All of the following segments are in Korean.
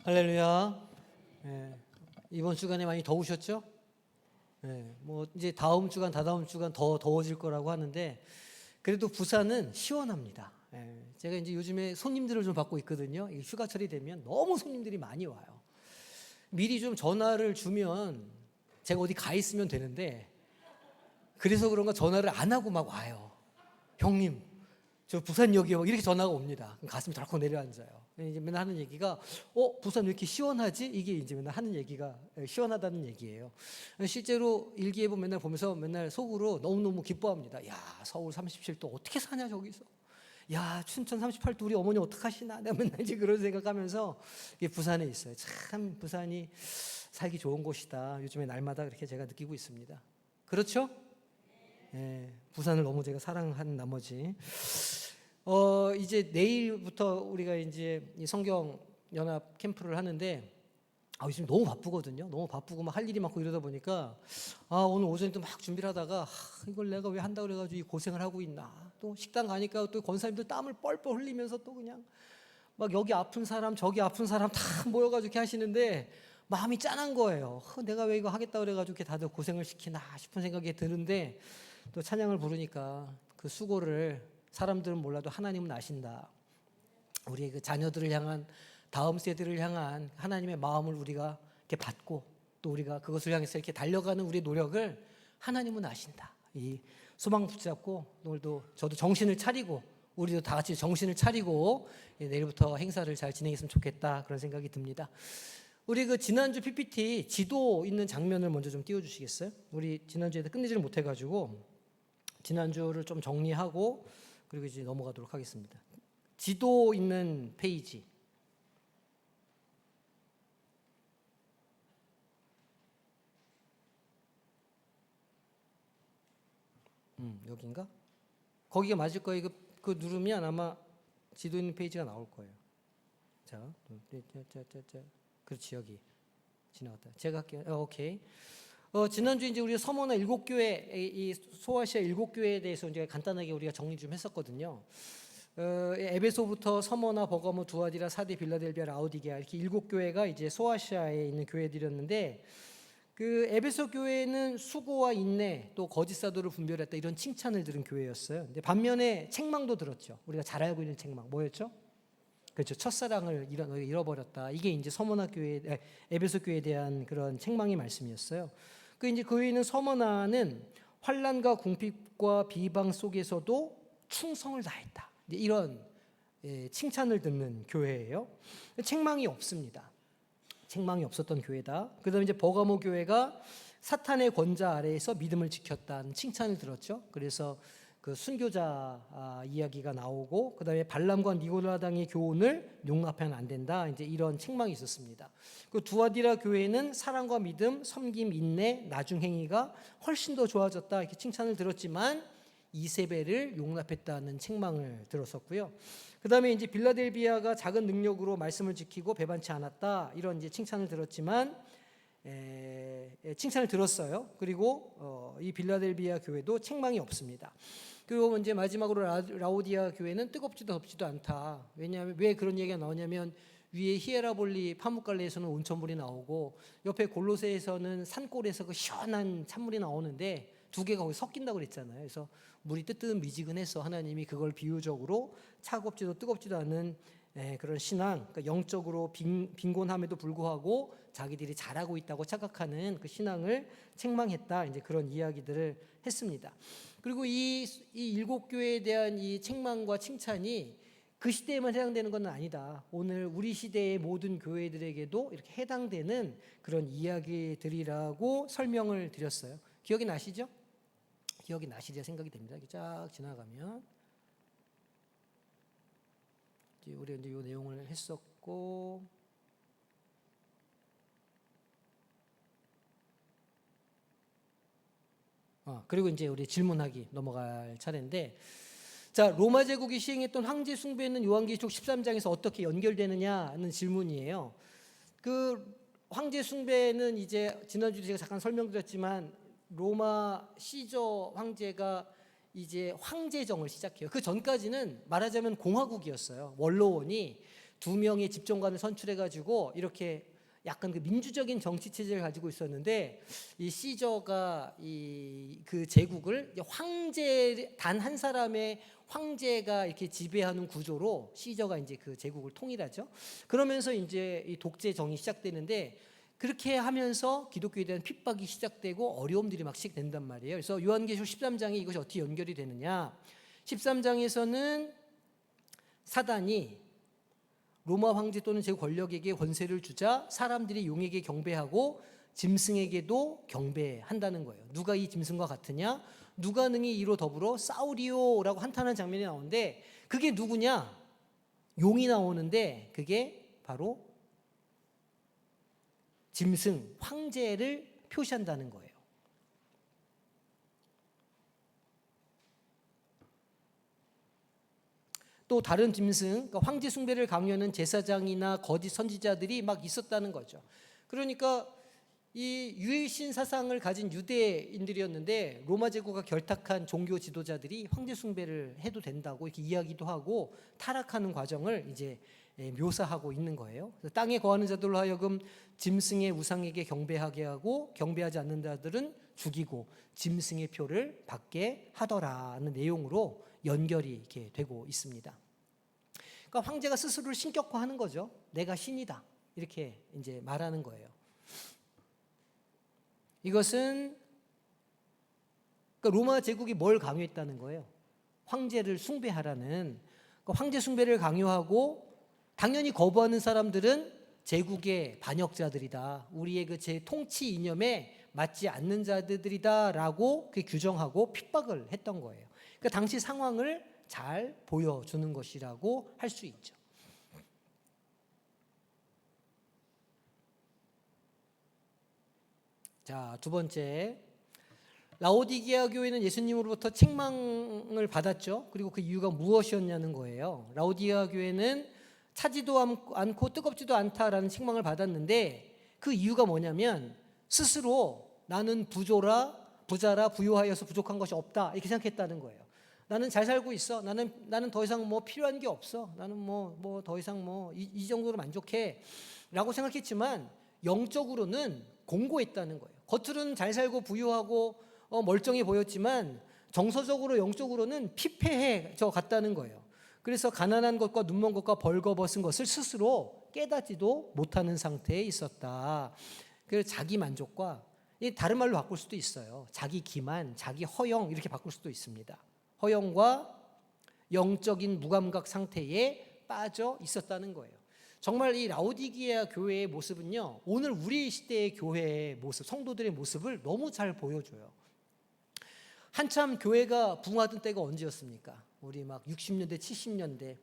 할렐루야. 예, 이번 주간에 많이 더우셨죠? 뭐 이제 다음 주간, 다다음 주간 더 더워질 거라고 하는데 그래도 부산은 시원합니다. 제가 이제 요즘에 손님들을 좀 받고 있거든요. 이 휴가철이 되면 너무 손님들이 많이 와요. 미리 좀 전화를 주면 제가 어디 가 있으면 되는데 그래서 그런가 전화를 안 하고 막 와요. 형님, 저 부산역이요. 이렇게 전화가 옵니다. 그럼 가슴이 덜컥 내려앉아요. 이제 맨날 하는 얘기가 부산 왜 이렇게 시원하지? 이게 이제 맨날 하는 얘기가 시원하다는 얘기예요. 실제로 일기예보 맨날 보면서 맨날 속으로 너무너무 기뻐합니다. 야, 서울 37도 어떻게 사냐 저기서. 야, 춘천 38도 우리 어머니 어떡하시나. 내가 맨날 이제 그런 생각하면서 부산에 있어요. 참 부산이 살기 좋은 곳이다. 요즘에 날마다 그렇게 제가 느끼고 있습니다. 그렇죠? 부산을 너무 제가 사랑하는 나머지 이제 내일부터 우리가 이제 이 성경 연합 캠프를 하는데 요즘 너무 바쁘거든요. 너무 바쁘고 막 할 일이 많고 이러다 보니까 오늘 오전에 또 막 준비를 하다가 이걸 내가 왜 한다고 그래가지고 이 고생을 하고 있나. 또 식당 가니까 또 권사님들 땀을 뻘뻘 흘리면서 또 그냥 막 여기 아픈 사람 저기 아픈 사람 다 모여가지고 이렇게 하시는데 마음이 짠한 거예요. 내가 왜 이거 하겠다고 그래가지고 이렇게 다들 고생을 시키나 싶은 생각이 드는데 또 찬양을 부르니까 그 수고를 사람들은 몰라도 하나님은 아신다. 우리의 그 자녀들을 향한 다음 세대를 향한 하나님의 마음을 우리가 이렇게 받고 또 우리가 그것을 향해서 이렇게 달려가는 우리의 노력을 하나님은 아신다. 이 소망 붙잡고 오늘도 저도 정신을 차리고 우리도 다 같이 정신을 차리고 내일부터 행사를 잘 진행했으면 좋겠다 그런 생각이 듭니다. 우리 그 지난주 PPT 지도 있는 장면을 먼저 좀 띄워주시겠어요? 우리 지난주에 끝내지를 못해가지고 지난주를 좀 정리하고 그리고 이제 넘어가도록 하겠습니다. 지도 있는 페이지. 여긴가? 거기가 맞을 거예요. 그 누르면 아마 지도 있는 페이지가 나올 거예요. 자, 그렇지 여기 지나갔다. 제가 할게요. 오케이. 지난주 이제 우리 서머나 7교회 이 소아시아 7교회에 대해서 이제 간단하게 우리가 정리 좀 했었거든요. 에베소부터 서머나 버가모 두아디라 사디 빌라델비아 라오디게아 이렇게 7교회가 이제 소아시아에 있는 교회들이었는데 그 에베소 교회는 수고와 인내 또 거짓 사도를 분별했다 이런 칭찬을 들은 교회였어요. 근데 반면에 책망도 들었죠. 우리가 잘 알고 있는 책망 뭐였죠? 그렇죠. 첫사랑을 잃어버렸다. 이게 이제 서머나 교회, 에베소 교회에 대한 그런 책망의 말씀이었어요. 그 이제 교회는 서머나는 환난과 궁핍과 비방 속에서도 충성을 다했다. 이런 칭찬을 듣는 교회예요. 책망이 없습니다. 책망이 없었던 교회다. 그다음에 이제 버가모 교회가 사탄의 권자 아래에서 믿음을 지켰다는 칭찬을 들었죠. 그래서 그 순교자 이야기가 나오고 그다음에 발람과 니고라당의 교훈을 용납하면 안 된다. 이제 이런 책망이 있었습니다. 그 두아디라 교회는 사랑과 믿음, 섬김, 인내, 나중 행위가 훨씬 더 좋아졌다. 이렇게 칭찬을 들었지만 이세벨을 용납했다는 책망을 들었었고요. 그다음에 이제 빌라델비아가 작은 능력으로 말씀을 지키고 배반치 않았다. 이런 이제 칭찬을 들었지만 칭찬을 들었어요. 그리고 이 빌라델비아 교회도 책망이 없습니다. 그리고 이제 마지막으로 라오디아 교회는 뜨겁지도 덥지도 않다. 왜냐하면 왜 그런 얘기가 나오냐면 위에 히에라볼리 파묵갈레에서는 온천물이 나오고 옆에 골로새에서는 산골에서 그 시원한 찬물이 나오는데 두 개가 거기 섞인다고 그랬잖아요. 그래서 물이 뜨뜻미지근해서 하나님이 그걸 비유적으로 차갑지도 뜨겁지도 않은 그런 신앙, 그러니까 영적으로 빈곤함에도 불구하고 자기들이 잘하고 있다고 착각하는 그 신앙을 책망했다. 이제 그런 이야기들을 했습니다. 그리고 이 7교회에 대한 이 책망과 칭찬이 그 시대에만 해당되는 건 아니다. 오늘 우리 시대의 모든 교회들에게도 이렇게 해당되는 그런 이야기들이라고 설명을 드렸어요. 기억이 나시죠? 기억이 나시리라 생각이 됩니다. 쫙 지나가면 우리 이제 이 내용을 했었고 그리고 이제 우리 질문하기 넘어갈 차례인데 자 로마 제국이 시행했던 황제 숭배는 요한계시록 13장에서 어떻게 연결되느냐는 질문이에요. 그 황제 숭배는 이제 지난주에 제가 잠깐 설명드렸지만 로마 시저 황제가 이제 황제정을 시작해요. 그 전까지는 말하자면 공화국이었어요. 원로원이 두 명의 집정관을 선출해가지고 이렇게 약간 그 민주적인 정치 체제를 가지고 있었는데, 이 시저가 그 제국을 황제 단 한 사람의 황제가 이렇게 지배하는 구조로 시저가 이제 그 제국을 통일하죠. 그러면서 이제 이 독재 정이 시작되는데, 그렇게 하면서 기독교에 대한 핍박이 시작되고 어려움들이 막 시작된단 말이에요. 그래서 요한계시록 13장에 이것이 어떻게 연결이 되느냐? 13장에서는 사단이 로마 황제 또는 제 권력에게 권세를 주자 사람들이 용에게 경배하고 짐승에게도 경배한다는 거예요. 누가 이 짐승과 같으냐? 누가 능히 이로 더불어 싸우리오라고 한탄하는 장면이 나오는데, 그게 누구냐? 용이 나오는데 그게 바로 짐승, 황제를 표시한다는 거예요. 또 다른 짐승, 그러니까 황제 숭배를 강요하는 제사장이나 거짓 선지자들이 막 있었다는 거죠. 그러니까 이 유일신 사상을 가진 유대인들이었는데, 로마 제국과 결탁한 종교 지도자들이 황제 숭배를 해도 된다고 이렇게 이야기도 하고 타락하는 과정을 이제 묘사하고 있는 거예요. 땅에 거하는 자들로 하여금 짐승의 우상에게 경배하게 하고 경배하지 않는 자들은 죽이고 짐승의 표를 받게 하더라는 내용으로 연결이 이렇게 되고 있습니다. 그러니까 황제가 스스로를 신격화하는 거죠. 내가 신이다, 이렇게 이제 말하는 거예요. 이것은 그러니까 로마 제국이 뭘 강요했다는 거예요? 황제를 숭배하라는. 그러니까 황제 숭배를 강요하고 당연히 거부하는 사람들은 제국의 반역자들이다, 우리의 그 제 통치 이념에 맞지 않는 자들이다라고 규정하고 핍박을 했던 거예요. 그러니까 당시 상황을 잘 보여주는 것이라고 할 수 있죠. 자, 두 번째, 라오디게아 교회는 예수님으로부터 책망을 받았죠. 그리고 그 이유가 무엇이었냐는 거예요. 라오디게아 교회는 차지도 않고 뜨겁지도 않다라는 책망을 받았는데, 그 이유가 뭐냐면 스스로 나는 부자라 부유하여서 부족한 것이 없다, 이렇게 생각했다는 거예요. 나는 잘 살고 있어. 나는 더 이상 뭐 필요한 게 없어. 나는 뭐 더 이상 이 정도로 만족해라고 생각했지만 영적으로는 공고했다는 거예요. 겉으로는 잘 살고 부유하고 멀쩡해 보였지만 정서적으로 영적으로는 피폐해져 갔다는 거예요. 그래서 가난한 것과 눈먼 것과 벌거벗은 것을 스스로 깨닫지도 못하는 상태에 있었다. 그래서 자기 만족과, 다른 말로 바꿀 수도 있어요. 자기 기만, 자기 허영, 이렇게 바꿀 수도 있습니다. 허영과 영적인 무감각 상태에 빠져 있었다는 거예요. 정말 이 라오디게아 교회의 모습은요, 오늘 우리 시대의 교회의 모습, 성도들의 모습을 너무 잘 보여줘요. 한참 교회가 붕하던 때가 언제였습니까? 우리 막 60년대, 70년대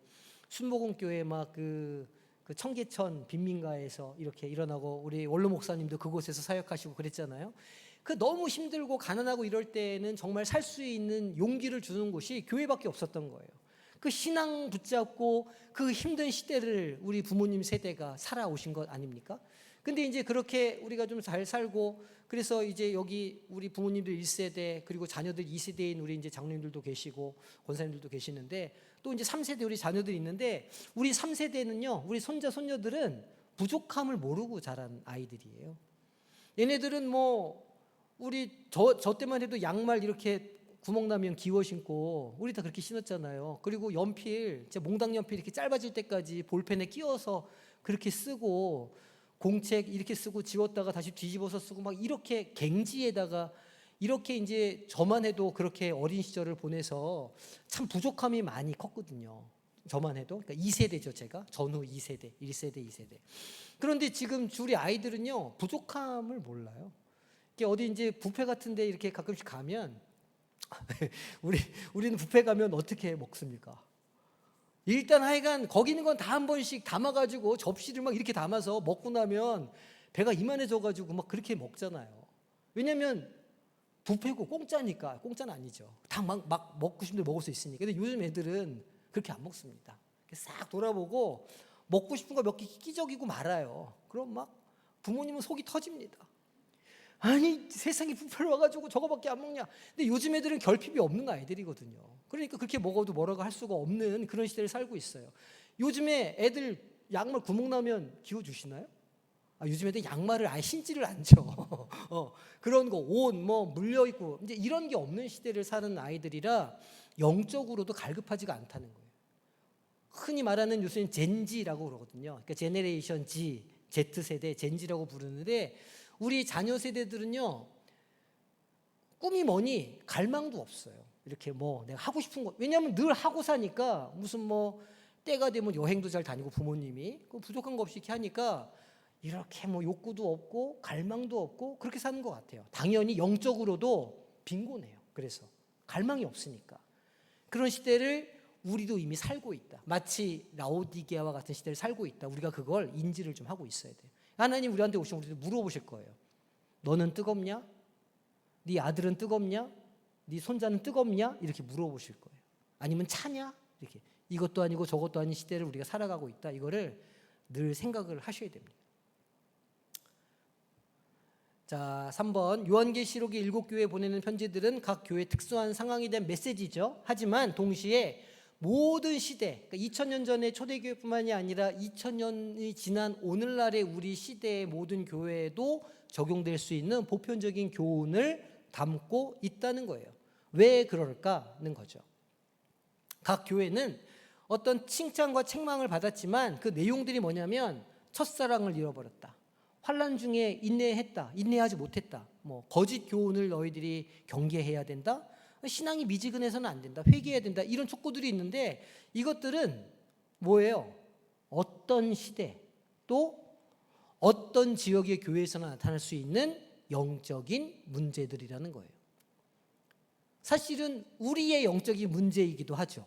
순복음교회 막 그 청계천 빈민가에서 이렇게 일어나고, 우리 원로 목사님도 그곳에서 사역하시고 그랬잖아요. 그 너무 힘들고 가난하고 이럴 때는 정말 살 수 있는 용기를 주는 곳이 교회밖에 없었던 거예요. 그 신앙 붙잡고 그 힘든 시대를 우리 부모님 세대가 살아오신 것 아닙니까? 근데 이제 그렇게 우리가 좀 잘 살고, 그래서 이제 여기 우리 부모님들 1세대 그리고 자녀들 2세대인 우리 이제 장로님들도 계시고 권사님들도 계시는데, 또 이제 3세대 우리 자녀들이 있는데, 우리 3세대는요, 우리 손자 손녀들은 부족함을 모르고 자란 아이들이에요. 얘네들은 우리 저 때만 해도 양말 이렇게 구멍 나면 기워 신고 우리 다 그렇게 신었잖아요. 그리고 연필, 몽당 연필 이렇게 짧아질 때까지 볼펜에 끼워서 그렇게 쓰고, 공책 이렇게 쓰고 지웠다가 다시 뒤집어서 쓰고 막 이렇게 갱지에다가 이렇게 이제 저만 해도 그렇게 어린 시절을 보내서 참 부족함이 많이 컸거든요. 저만 해도. 그러니까 2세대죠, 제가. 전후 2세대, 1세대, 2세대. 그런데 지금 우리 아이들은요, 부족함을 몰라요. 어디 이제 뷔페 같은 데 이렇게 가끔씩 가면 우리는 뷔페 가면 어떻게 먹습니까? 일단 하여간 거기 있는 건 다 한 번씩 담아가지고 접시를 막 이렇게 담아서 먹고 나면 배가 이만해져가지고 막 그렇게 먹잖아요. 왜냐면 뷔페고 공짜니까. 공짜는 아니죠. 다 막 먹고 싶은 대로 먹을 수 있으니까. 근데 요즘 애들은 그렇게 안 먹습니다. 싹 돌아보고 먹고 싶은 거 몇 개 끼적이고 말아요. 그럼 막 부모님은 속이 터집니다. 아니 세상에 뷔페를 와가지고 저거밖에 안 먹냐. 근데 요즘 애들은 결핍이 없는 아이들이거든요. 그러니까 그렇게 먹어도 뭐라고 할 수가 없는 그런 시대를 살고 있어요. 요즘에 애들 양말 구멍 나면 기워 주시나요? 요즘 애들 양말을 아예 신지를 않죠. 그런 거, 옷 뭐 물려 있고 이제 이런 게 없는 시대를 사는 아이들이라 영적으로도 갈급하지가 않다는 거예요. 흔히 말하는 요새는 젠지라고 그러거든요. 그러니까 제네레이션 G, Z세대, 젠지라고 부르는데 우리 자녀 세대들은요, 꿈이 뭐니 갈망도 없어요. 이렇게 뭐 내가 하고 싶은 거, 왜냐하면 늘 하고 사니까 무슨 뭐 때가 되면 여행도 잘 다니고 부모님이 부족한 거 없이 이렇게 하니까 이렇게 뭐 욕구도 없고 갈망도 없고 그렇게 사는 것 같아요. 당연히 영적으로도 빈곤해요. 그래서 갈망이 없으니까 그런 시대를 우리도 이미 살고 있다. 마치 라오디게아와 같은 시대를 살고 있다. 우리가 그걸 인지를 좀 하고 있어야 돼요. 하나님 우리한테 오시면 우리도 물어보실 거예요. 너는 뜨겁냐? 네 아들은 뜨겁냐? 네 손자는 뜨겁냐? 이렇게 물어보실 거예요. 아니면 차냐? 이렇게 이것도 아니고 저것도 아닌 시대를 우리가 살아가고 있다. 이거를 늘 생각을 하셔야 됩니다. 자, 3번 요한계시록의 7교회에 보내는 편지들은 각 교회의 특수한 상황에 대한 메시지죠. 하지만 동시에 모든 시대, 그러니까 2000년 전의 초대교회뿐만이 아니라 2000년이 지난 오늘날의 우리 시대의 모든 교회에도 적용될 수 있는 보편적인 교훈을 담고 있다는 거예요. 왜 그럴까는 거죠. 각 교회는 어떤 칭찬과 책망을 받았지만 그 내용들이 뭐냐면 첫사랑을 잃어버렸다, 환난 중에 인내했다, 인내하지 못했다, 뭐 거짓 교훈을 너희들이 경계해야 된다, 신앙이 미지근해서는 안 된다, 회개해야 된다, 이런 촉구들이 있는데 이것들은 뭐예요? 어떤 시대 또 어떤 지역의 교회에서나 나타날 수 있는 영적인 문제들이라는 거예요. 사실은 우리의 영적인 문제이기도 하죠.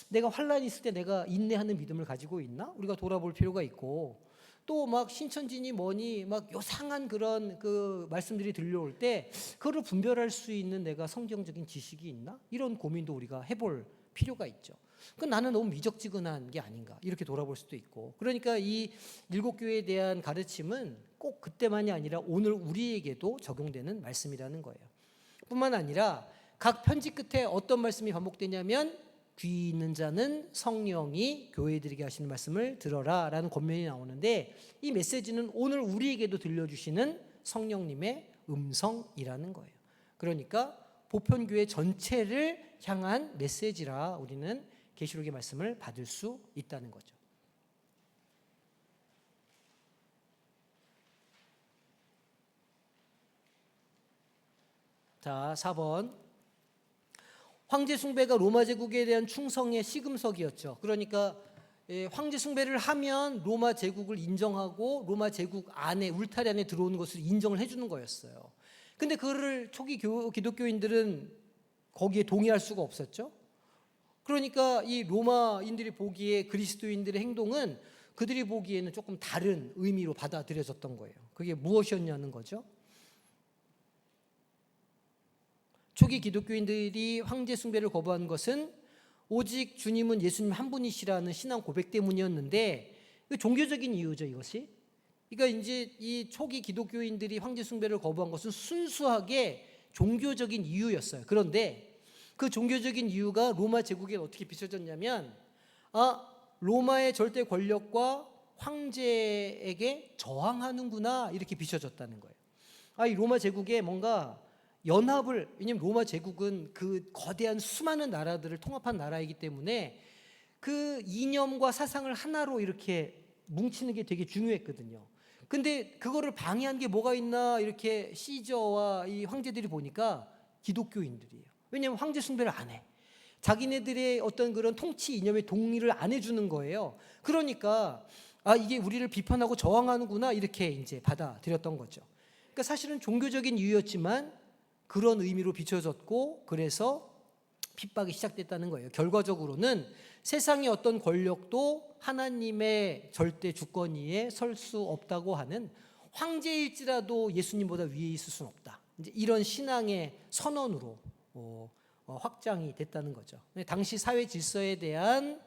내가 환난이 있을 때 내가 인내하는 믿음을 가지고 있나? 우리가 돌아볼 필요가 있고, 또 막 신천지니 뭐니 막 요상한 그런 그 말씀들이 들려올 때 그거를 분별할 수 있는 내가 성경적인 지식이 있나? 이런 고민도 우리가 해볼 필요가 있죠. 그 나는 너무 미적지근한 게 아닌가 이렇게 돌아볼 수도 있고. 그러니까 이 7교회에 대한 가르침은 꼭 그때만이 아니라 오늘 우리에게도 적용되는 말씀이라는 거예요. 뿐만 아니라 각 편지 끝에 어떤 말씀이 반복되냐면 귀 있는 자는 성령이 교회들에게 하시는 말씀을 들어라 라는 권면이 나오는데, 이 메시지는 오늘 우리에게도 들려주시는 성령님의 음성이라는 거예요. 그러니까 보편교회 전체를 향한 메시지라 우리는 계시록의 말씀을 받을 수 있다는 거죠. 자, 4번 황제 숭배가 로마 제국에 대한 충성의 시금석이었죠. 그러니까 황제 숭배를 하면 로마 제국을 인정하고 로마 제국 안에 울타리 안에 들어오는 것을 인정을 해주는 거였어요. 근데 그거를 초기 기독교인들은 거기에 동의할 수가 없었죠. 그러니까 이 로마인들이 보기에 그리스도인들의 행동은 그들이 보기에는 조금 다른 의미로 받아들여졌던 거예요. 그게 무엇이었냐는 거죠. 초기 기독교인들이 황제 숭배를 거부한 것은 오직 주님은 예수님 한 분이시라는 신앙 고백 때문이었는데, 종교적인 이유죠, 이것이. 그러니까 이제 이 초기 기독교인들이 황제 숭배를 거부한 것은 순수하게 종교적인 이유였어요. 그런데 그 종교적인 이유가 로마 제국에 어떻게 비춰졌냐면, 로마의 절대 권력과 황제에게 저항하는구나 이렇게 비춰졌다는 거예요. 이 로마 제국에 뭔가 연합을, 왜냐하면 로마 제국은 그 거대한 수많은 나라들을 통합한 나라이기 때문에 그 이념과 사상을 하나로 이렇게 뭉치는 게 되게 중요했거든요. 근데 그거를 방해한 게 뭐가 있나 이렇게 시저와 이 황제들이 보니까 기독교인들이에요. 왜냐하면 황제 숭배를 안 해. 자기네들의 어떤 그런 통치 이념에 동의를 안 해주는 거예요. 그러니까 이게 우리를 비판하고 저항하는구나 이렇게 이제 받아들였던 거죠. 그러니까 사실은 종교적인 이유였지만 그런 의미로 비춰졌고, 그래서 핍박이 시작됐다는 거예요. 결과적으로는 세상의 어떤 권력도 하나님의 절대 주권위에 설 수 없다고 하는, 황제일지라도 예수님보다 위에 있을 수는 없다, 이제 이런 신앙의 선언으로 확장이 됐다는 거죠. 당시 사회 질서에 대한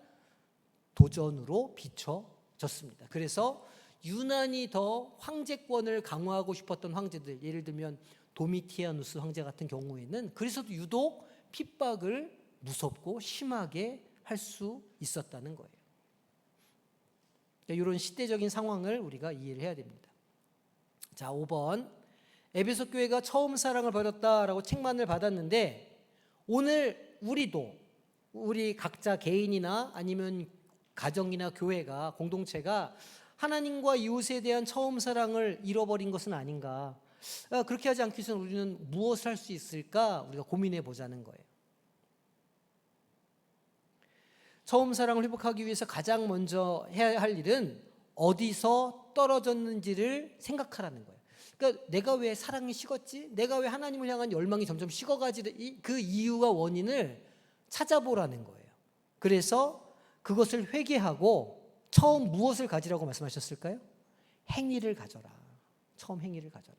도전으로 비춰졌습니다. 그래서 유난히 더 황제권을 강화하고 싶었던 황제들, 예를 들면 도미티아누스 황제 같은 경우에는 그래서도 유독 핍박을 무섭고 심하게 할 수 있었다는 거예요. 이런 시대적인 상황을 우리가 이해를 해야 됩니다. 자, 5번. 에베소 교회가 처음 사랑을 받았다라고 책만을 받았는데, 오늘 우리도 우리 각자 개인이나 아니면 가정이나 교회가, 공동체가 하나님과 이웃에 대한 처음 사랑을 잃어버린 것은 아닌가. 그렇게 하지 않기 위해서는 우리는 무엇을 할 수 있을까? 우리가 고민해 보자는 거예요. 처음 사랑을 회복하기 위해서 가장 먼저 해야 할 일은 어디서 떨어졌는지를 생각하라는 거예요. 그러니까 내가 왜 사랑이 식었지? 내가 왜 하나님을 향한 열망이 점점 식어가지? 그 이유와 원인을 찾아보라는 거예요. 그래서 그것을 회개하고 처음 무엇을 가지라고 말씀하셨을까요? 행위를 가져라. 처음 행위를 가져라.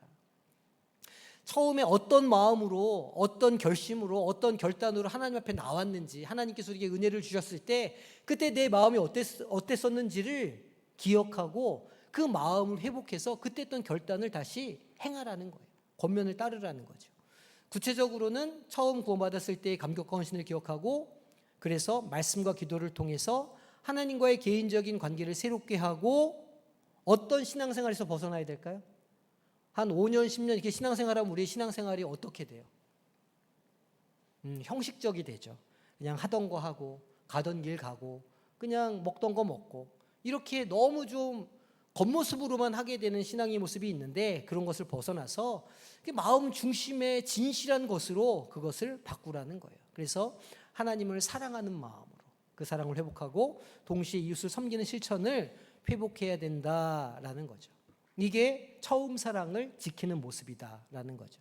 처음에 어떤 마음으로, 어떤 결심으로, 어떤 결단으로 하나님 앞에 나왔는지, 하나님께서 우리에게 은혜를 주셨을 때 그때 내 마음이 어땠었는지를 기억하고 그 마음을 회복해서 그때 했던 결단을 다시 행하라는 거예요. 권면을 따르라는 거죠. 구체적으로는 처음 구원받았을 때의 감격과 헌신을 기억하고, 그래서 말씀과 기도를 통해서 하나님과의 개인적인 관계를 새롭게 하고, 어떤 신앙생활에서 벗어나야 될까요? 한 5년, 10년 이렇게 신앙생활하면 우리의 신앙생활이 어떻게 돼요? 형식적이 되죠. 그냥 하던 거 하고, 가던 길 가고, 그냥 먹던 거 먹고, 이렇게 너무 좀 겉모습으로만 하게 되는 신앙의 모습이 있는데, 그런 것을 벗어나서 마음 중심의 진실한 것으로 그것을 바꾸라는 거예요. 그래서 하나님을 사랑하는 마음으로 그 사랑을 회복하고 동시에 이웃을 섬기는 실천을 회복해야 된다라는 거죠. 이게 처음 사랑을 지키는 모습이다라는 거죠.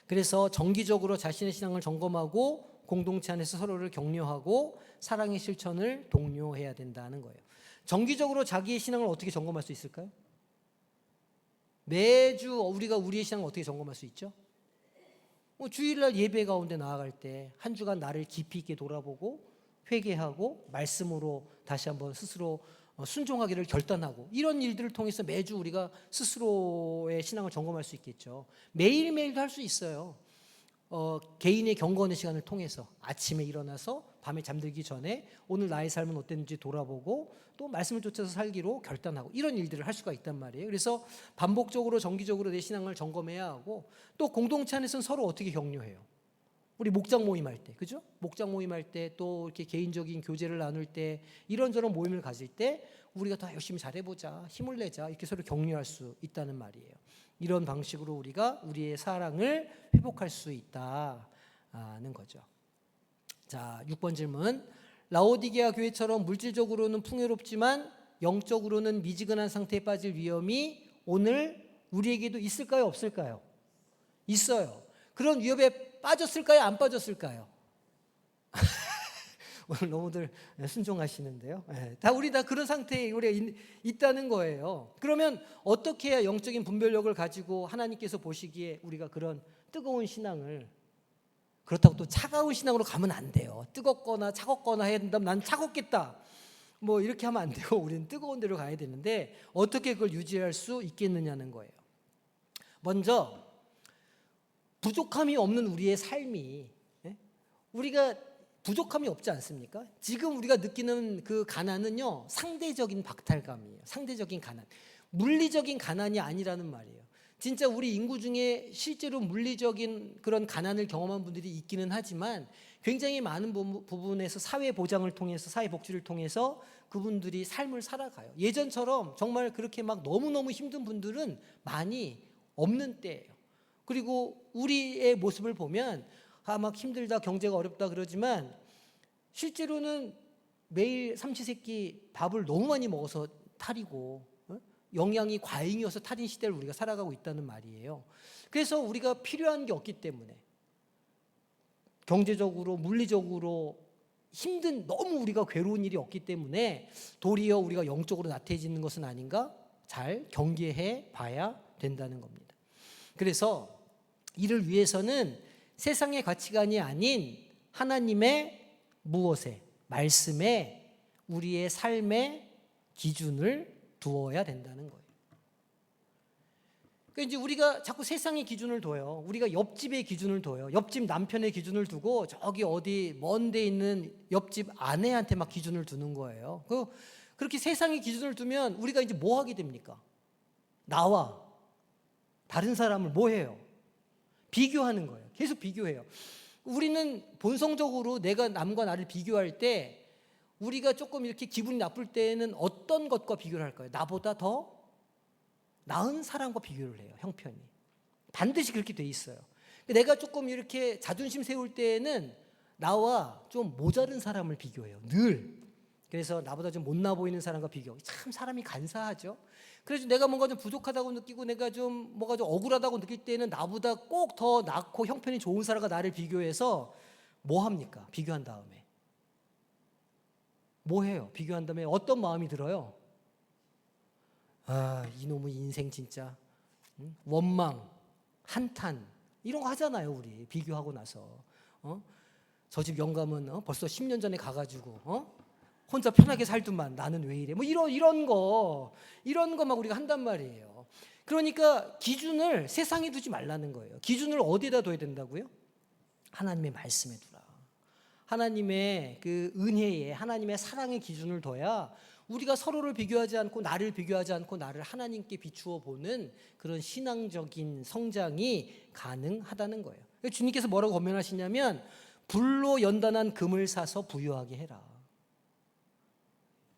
그래서 정기적으로 자신의 신앙을 점검하고 공동체 안에서 서로를 격려하고 사랑의 실천을 독려해야 된다는 거예요. 정기적으로 자기의 신앙을 어떻게 점검할 수 있을까요? 매주 우리가 우리의 신앙을 어떻게 점검할 수 있죠? 주일날 예배 가운데 나아갈 때 한 주간 나를 깊이 있게 돌아보고 회개하고 말씀으로 다시 한번 스스로 순종하기를 결단하고, 이런 일들을 통해서 매주 우리가 스스로의 신앙을 점검할 수 있겠죠. 매일매일도 할 수 있어요. 개인의 경건의 시간을 통해서 아침에 일어나서 밤에 잠들기 전에 오늘 나의 삶은 어땠는지 돌아보고 또 말씀을 쫓아서 살기로 결단하고, 이런 일들을 할 수가 있단 말이에요. 그래서 반복적으로 정기적으로 내 신앙을 점검해야 하고, 또 공동체 안에서는 서로 어떻게 격려해요? 우리 목장 모임할 때, 그죠? 목장 모임할 때, 또 이렇게 개인적인 교제를 나눌 때, 이런저런 모임을 가질 때 우리가 더 열심히 잘해보자, 힘을 내자, 이렇게 서로 격려할 수 있다는 말이에요. 이런 방식으로 우리가 우리의 사랑을 회복할 수 있다는 거죠. 자, 6번 질문. 라오디게아 교회처럼 물질적으로는 풍요롭지만 영적으로는 미지근한 상태에 빠질 위험이 오늘 우리에게도 있을까요, 없을까요? 있어요. 그런 위협에 빠졌을까요, 안 빠졌을까요? 오늘 너무들 순종하시는데요. 다 우리 다 그런 상태에 우리가 있다는 거예요. 그러면 어떻게 해야 영적인 분별력을 가지고 하나님께서 보시기에 우리가 그런 뜨거운 신앙을, 그렇다고 또 차가운 신앙으로 가면 안 돼요. 뜨겁거나 차갑거나 해야 된다면 난 차갑겠다, 뭐 이렇게 하면 안 되고 우리는 뜨거운 데로 가야 되는데, 어떻게 그걸 유지할 수 있겠느냐는 거예요. 먼저 부족함이 없는 우리의 삶이, 우리가 부족함이 없지 않습니까? 지금 우리가 느끼는 그 가난은요, 상대적인 박탈감이에요. 상대적인 가난, 물리적인 가난이 아니라는 말이에요. 진짜 우리 인구 중에 실제로 물리적인 그런 가난을 경험한 분들이 있기는 하지만 굉장히 많은 부분에서 사회 보장을 통해서, 사회 복지를 통해서 그분들이 삶을 살아가요. 예전처럼 정말 그렇게 막 너무너무 힘든 분들은 많이 없는 때예요. 그리고 우리의 모습을 보면 막 힘들다, 경제가 어렵다 그러지만 실제로는 매일 삼시세끼 밥을 너무 많이 먹어서 탈이고 영양이 과잉이어서 탈인 시대를 우리가 살아가고 있다는 말이에요. 그래서 우리가 필요한 게 없기 때문에, 경제적으로 물리적으로 힘든, 너무 우리가 괴로운 일이 없기 때문에 도리어 우리가 영적으로 나태해지는 것은 아닌가 잘 경계해 봐야 된다는 겁니다. 그래서 이를 위해서는 세상의 가치관이 아닌 하나님의 무엇에, 말씀에 우리의 삶의 기준을 두어야 된다는 거예요. 그러니까 이제 우리가 자꾸 세상의 기준을 둬요. 우리가 옆집의 기준을 둬요. 옆집 남편의 기준을 두고 저기 어디 먼 데 있는 옆집 아내한테 막 기준을 두는 거예요. 그렇게 세상의 기준을 두면 우리가 이제 뭐 하게 됩니까? 나와 다른 사람을 뭐 해요? 비교하는 거예요. 계속 비교해요. 우리는 본성적으로 내가 남과 나를 비교할 때 우리가 조금 이렇게 기분이 나쁠 때에는 어떤 것과 비교를 할까요? 나보다 더 나은 사람과 비교를 해요. 형편이. 반드시 그렇게 돼 있어요. 내가 조금 이렇게 자존심 세울 때에는 나와 좀 모자른 사람을 비교해요. 늘. 그래서 나보다 좀 못나 보이는 사람과 비교하고 참 사람이 간사하죠. 그래서 내가 뭔가 좀 부족하다고 느끼고 내가 좀 뭐가 좀 억울하다고 느낄 때는 나보다 꼭 더 낫고 형편이 좋은 사람과 나를 비교해서 뭐 합니까? 비교한 다음에 뭐 해요? 비교한 다음에 어떤 마음이 들어요? 아, 이놈의 인생 진짜 원망, 한탄 이런 거 하잖아요. 우리 비교하고 나서 저 집 영감은 벌써 10년 전에 가가지고 혼자 편하게 살더만 나는 왜 이래? 뭐 이런 거 막 우리가 한단 말이에요. 그러니까 기준을 세상에 두지 말라는 거예요. 기준을 어디에다 둬야 된다고요? 하나님의 말씀에 두라. 하나님의 그 은혜에 하나님의 사랑의 기준을 둬야 우리가 서로를 비교하지 않고 나를 비교하지 않고 나를 하나님께 비추어 보는 그런 신앙적인 성장이 가능하다는 거예요. 주님께서 뭐라고 권면하시냐면 불로 연단한 금을 사서 부유하게 해라.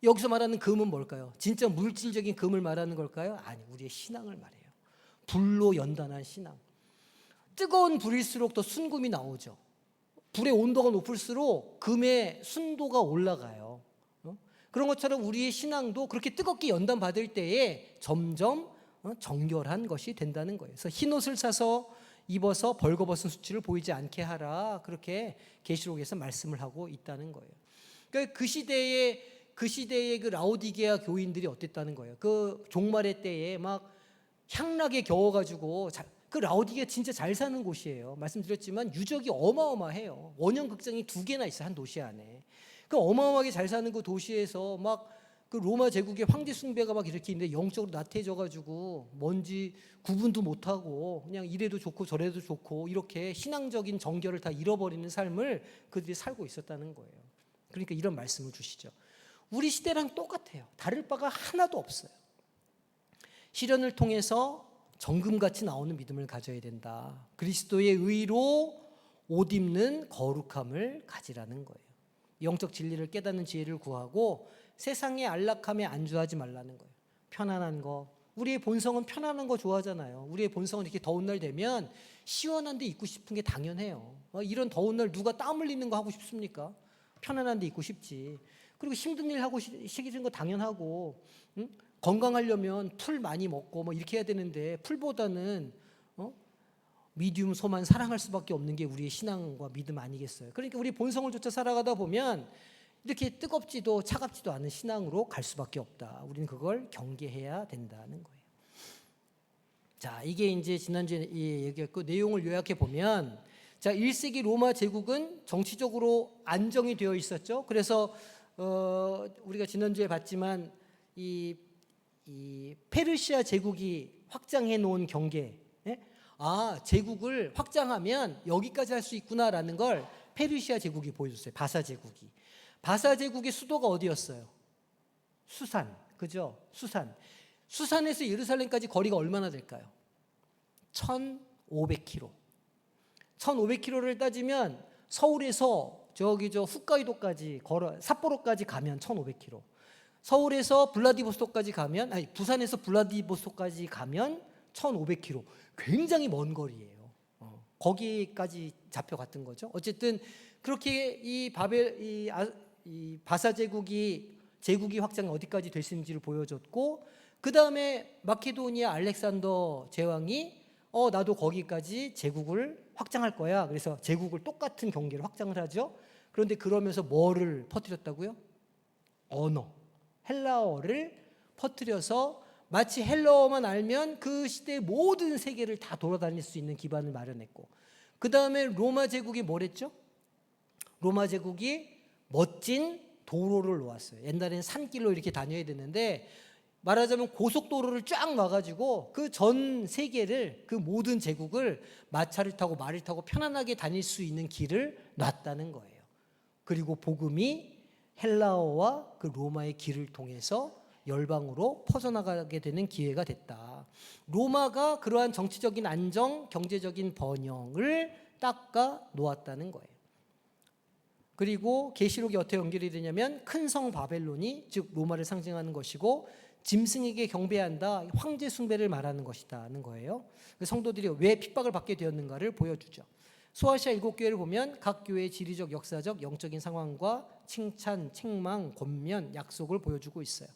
여기서 말하는 금은 뭘까요? 진짜 물질적인 금을 말하는 걸까요? 아니, 우리의 신앙을 말해요. 불로 연단한 신앙. 뜨거운 불일수록 더 순금이 나오죠. 불의 온도가 높을수록 금의 순도가 올라가요. 그런 것처럼 우리의 신앙도 그렇게 뜨겁게 연단받을 때에 점점 정결한 것이 된다는 거예요. 그래서 흰 옷을 사서 입어서 벌거벗은 수치를 보이지 않게 하라. 그렇게 계시록에서 말씀을 하고 있다는 거예요. 그러니까 그 시대의 그 라오디게아 교인들이 어땠다는 거예요. 그 종말의 때에 막 향락에 겨워가지고 그 라오디게아 진짜 잘 사는 곳이에요. 말씀드렸지만 유적이 어마어마해요. 원형 극장이 2개나 있어요. 한 도시 안에. 그 어마어마하게 잘 사는 그 도시에서 막 그 로마 제국의 황제 숭배가 막 이렇게 있는데 영적으로 나태해져가지고 뭔지 구분도 못하고 그냥 이래도 좋고 저래도 좋고 이렇게 신앙적인 정결을 다 잃어버리는 삶을 그들이 살고 있었다는 거예요. 그러니까 이런 말씀을 주시죠. 우리 시대랑 똑같아요. 다를 바가 하나도 없어요. 시련을 통해서 정금같이 나오는 믿음을 가져야 된다. 그리스도의 의로 옷 입는 거룩함을 가지라는 거예요. 영적 진리를 깨닫는 지혜를 구하고 세상의 안락함에 안주하지 말라는 거예요. 편안한 거. 우리의 본성은 편안한 거 좋아하잖아요. 우리의 본성은 이렇게 더운 날 되면 시원한 데 있고 싶은 게 당연해요. 이런 더운 날 누가 땀 흘리는 거 하고 싶습니까? 편안한 데 있고 싶지. 그리고 힘든 일 하고 싶은 거 당연하고, 건강하려면 풀 많이 먹고 뭐 이렇게 해야 되는데 풀보다는 미디움 소만 사랑할 수밖에 없는 게 우리의 신앙과 믿음 아니겠어요? 그러니까 우리 본성을 쫓아 살아가다 보면 이렇게 뜨겁지도 차갑지도 않은 신앙으로 갈 수밖에 없다. 우리는 그걸 경계해야 된다는 거예요. 자, 이게 이제 지난주에 얘기했고 내용을 요약해 보면, 자, 1세기 로마 제국은 정치적으로 안정이 되어 있었죠. 그래서 우리가 지난주에 봤지만 이 페르시아 제국이 확장해 놓은 경계, 제국을 확장하면 여기까지 할 수 있구나라는 걸 페르시아 제국이 보여줬어요. 바사 제국이. 바사 제국의 수도가 어디였어요? 수산, 그죠? 수산에서 예루살렘까지 거리가 얼마나 될까요? 1,500km. 1,500km를 따지면 서울에서 홋카이도까지 삿포로까지 가면 1,500km. 서울에서 블라디보스토크까지 가면, 부산에서 블라디보스토크까지 가면 1,500km. 굉장히 먼 거리예요. 거기까지 잡혀갔던 거죠. 어쨌든 그렇게 이 바사 제국이 확장이 어디까지 될 수 있는지를 보여줬고, 그 다음에 마케도니아 알렉산더 제왕이 나도 거기까지 제국을 확장할 거야. 그래서 제국을 똑같은 경계를 확장을 하죠. 그런데 그러면서 뭐를 퍼뜨렸다고요? 언어, 헬라어를 퍼뜨려서 마치 헬라어만 알면 그 시대의 모든 세계를 다 돌아다닐 수 있는 기반을 마련했고, 그 다음에 로마 제국이 뭘 했죠? 로마 제국이 멋진 도로를 놓았어요. 옛날에는 산길로 이렇게 다녀야 되는데 말하자면 고속도로를 쫙 놔가지고 그 전 세계를, 그 모든 제국을 마차를 타고 말을 타고 편안하게 다닐 수 있는 길을 놨다는 거예요. 그리고 복음이 헬라어와 그 로마의 길을 통해서 열방으로 퍼져나가게 되는 기회가 됐다. 로마가 그러한 정치적인 안정, 경제적인 번영을 닦아 놓았다는 거예요. 그리고 계시록이 어떻게 연결이 되냐면 큰 성 바벨론이 즉 로마를 상징하는 것이고 짐승에게 경배한다, 황제 숭배를 말하는 것이다는 거예요. 성도들이 왜 핍박을 받게 되었는가를 보여주죠. 소아시아 7교회를 보면 각 교회의 지리적, 역사적, 영적인 상황과 칭찬, 책망, 권면, 약속을 보여주고 있어요.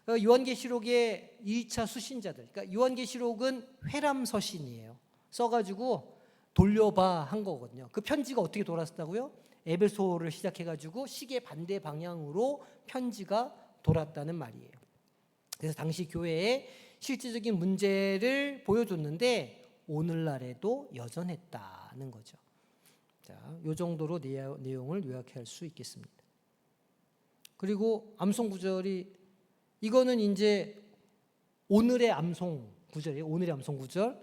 요한계시록의 2차 수신자들, 그러니까 요한계시록은 회람서신이에요. 써가지고 돌려봐 한 거거든요. 그 편지가 어떻게 돌았다고요? 에베소를 시작해가지고 시계 반대 방향으로 편지가 돌았다는 말이에요. 그래서 당시 교회의 실질적인 문제를 보여줬는데 오늘날에도 여전했다는 거죠. 자, 이 정도로 내용을 요약할 수 있겠습니다. 그리고 암송 구절이 이거는 이제 오늘의 암송 구절이에요. 오늘의 암송 구절.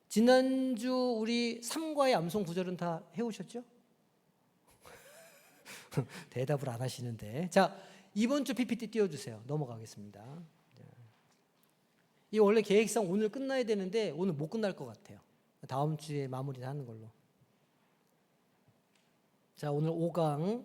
지난주 우리 3과의 암송 구절은 다 해오셨죠? 대답을 안 하시는데. 자, 이번 주 PPT 띄워주세요. 넘어가겠습니다. 이 원래 계획상 오늘 끝나야 되는데 오늘 못 끝날 것 같아요. 다음 주에 마무리를 하는 걸로. 자, 오늘 5강.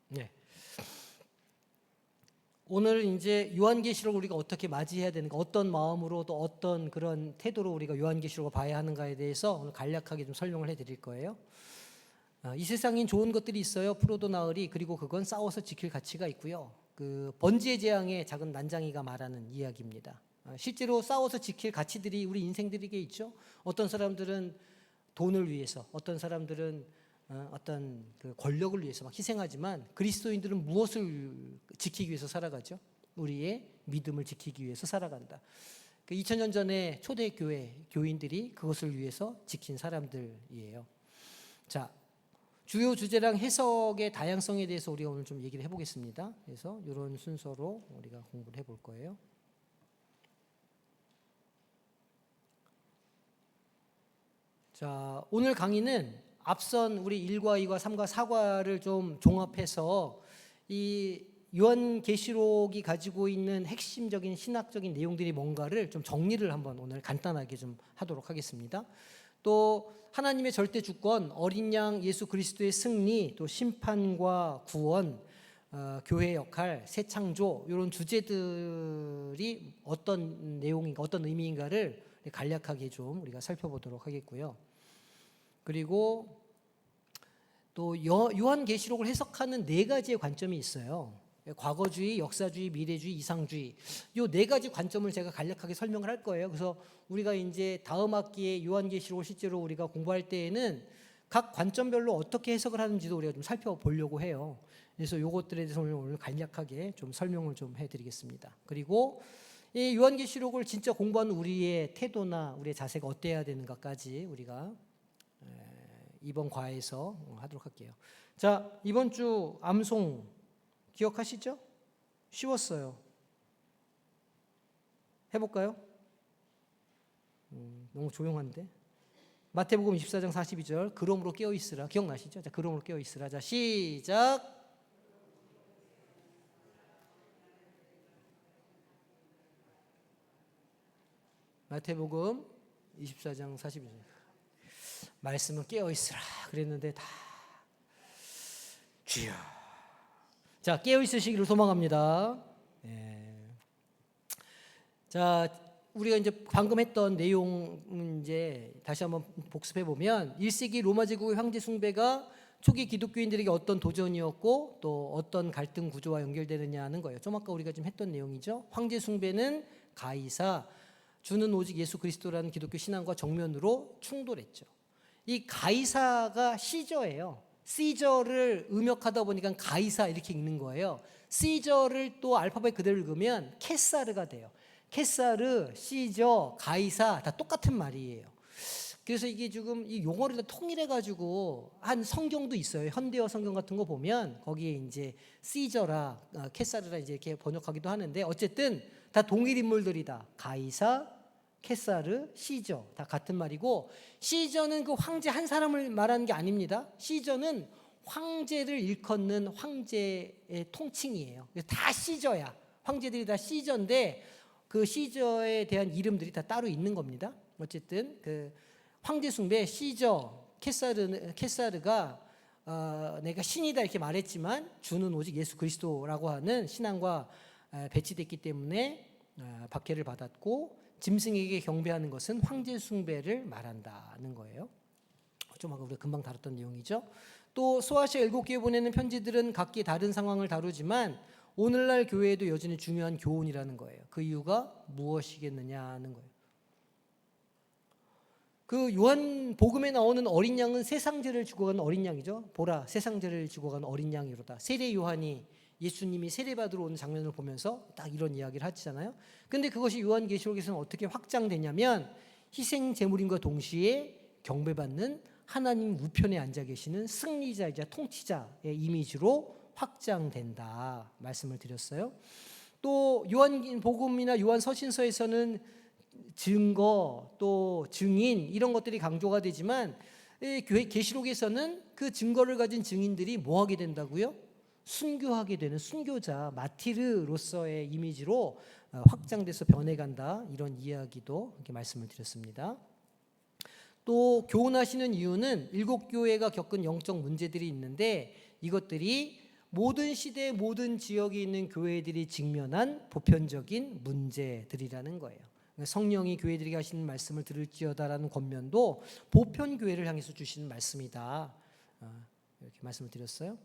네. 오늘 이제 요한계시록을 우리가 어떻게 맞이해야 되는가, 어떤 마음으로 또 어떤 그런 태도로 우리가 요한계시록을 봐야 하는가에 대해서 오늘 간략하게 좀 설명을 해드릴 거예요. 이 세상엔 좋은 것들이 있어요. 푸르도 나으리. 그리고 그건 싸워서 지킬 가치가 있고요. 그 번지의 재앙에 작은 난장이가 말하는 이야기입니다. 실제로 싸워서 지킬 가치들이 우리 인생들에게 있죠. 어떤 사람들은 돈을 위해서, 어떤 사람들은 어떤 그 권력을 위해서 막 희생하지만 그리스도인들은 무엇을 지키기 위해서 살아가죠? 우리의 믿음을 지키기 위해서 살아간다. 2000년 전에 초대교회 교인들이 그것을 위해서 지킨 사람들이에요. 자, 주요 주제랑 해석의 다양성에 대해서 우리가 오늘 좀 얘기를 해보겠습니다. 그래서 이런 순서로 우리가 공부를 해볼 거예요. 자, 오늘 강의는 앞선 우리 1과 2과 3과 4과를 좀 종합해서 이 요한계시록이 가지고 있는 핵심적인 신학적인 내용들이 뭔가를 좀 정리를 한번 오늘 간단하게 좀 하도록 하겠습니다. 또 하나님의 절대 주권, 어린 양 예수 그리스도의 승리, 또 심판과 구원, 교회 역할, 새 창조 이런 주제들이 어떤 내용인가, 어떤 의미인가를 간략하게 좀 우리가 살펴보도록 하겠고요. 그리고 또 요한계시록을 해석하는 4가지의 관점이 있어요. 과거주의, 역사주의, 미래주의, 이상주의. 이 4가지 관점을 제가 간략하게 설명을 할 거예요. 그래서 우리가 이제 다음 학기에 요한계시록을 실제로 우리가 공부할 때에는 각 관점별로 어떻게 해석을 하는지도 우리가 좀 살펴보려고 해요. 그래서 이것들에 대해서 오늘 간략하게 좀 설명을 좀 해드리겠습니다. 그리고 이 요한계시록을 진짜 공부하는 우리의 태도나 우리의 자세가 어때야 되는가까지 우리가 이번 과에서 하도록 할게요. 자, 이번 주 암송 기억하시죠? 쉬웠어요. 해볼까요? 너무 조용한데. 마태복음 24장 42절. 그러므로 깨어있으라. 기억나시죠? 자, 그러므로 깨어있으라. 자, 시작. 마태복음 24장 42절. 말씀은 깨어있으라 그랬는데 다 주여. 자, 깨어있으시기를 소망합니다. 자, 우리가 이제 방금 했던 내용 이제 다시 한번 복습해 보면 1세기 로마 제국의 황제 숭배가 초기 기독교인들에게 어떤 도전이었고 또 어떤 갈등 구조와 연결되느냐 하는 거예요. 좀 아까 우리가 좀 했던 내용이죠. 황제 숭배는 가이사, 주는 오직 예수 그리스도라는 기독교 신앙과 정면으로 충돌했죠. 이 가이사가 시저예요. 시저를 음역하다 보니까 가이사 이렇게 읽는 거예요. 시저를 또 알파벳 그대로 읽으면 케사르가 돼요. 케사르, 시저, 가이사 다 똑같은 말이에요. 그래서 이게 지금 이 용어를 다 통일해가지고 한 성경도 있어요. 현대어 성경 같은 거 보면 거기에 이제 시저라, 케사르라 이제 이렇게 번역하기도 하는데 어쨌든 다 동일 인물들이다. 가이사, 케사르, 시저 다 같은 말이고, 시저는 그 황제 한 사람을 말하는 게 아닙니다. 시저는 황제를 일컫는 황제의 통칭이에요. 다 시저야. 황제들이 다 시저인데 그 시저에 대한 이름들이 다 따로 있는 겁니다. 어쨌든 그 황제 숭배 시저 케사르가 내가 신이다 이렇게 말했지만 주는 오직 예수 그리스도라고 하는 신앙과 배치됐기 때문에 박해를 받았고, 짐승에게 경배하는 것은 황제 숭배를 말한다는 거예요. 좀 아까 우리가 금방 다뤘던 내용이죠. 또 소아시아 7교회 보내는 편지들은 각기 다른 상황을 다루지만 오늘날 교회에도 여전히 중요한 교훈이라는 거예요. 그 이유가 무엇이겠느냐는 거예요. 그 요한 복음에 나오는 어린 양은 세상 죄를 지고 가는 어린 양이죠. 보라, 세상 죄를 지고 가는 어린 양이로다. 세례 요한이 예수님이 세례받으러 오는 장면을 보면서 딱 이런 이야기를 하잖아요. 근데 그것이 요한계시록에서는 어떻게 확장되냐면 희생 제물임과 동시에 경배받는 하나님 우편에 앉아 계시는 승리자이자 통치자의 이미지로 확장된다 말씀을 드렸어요. 또 요한복음이나 요한서신서에서는 증거 또 증인 이런 것들이 강조가 되지만 계시록에서는 그 증거를 가진 증인들이 뭐 하게 된다고요? 순교하게 되는 순교자 마티르로서의 이미지로 확장돼서 변해간다, 이런 이야기도 이렇게 말씀을 드렸습니다. 또 교훈하시는 이유는 7교회가 겪은 영적 문제들이 있는데 이것들이 모든 시대 모든 지역에 있는 교회들이 직면한 보편적인 문제들이라는 거예요. 성령이 교회들에게 하시는 말씀을 들을지어다라는 권면도 보편 교회를 향해서 주시는 말씀이다, 이렇게 말씀을 드렸어요.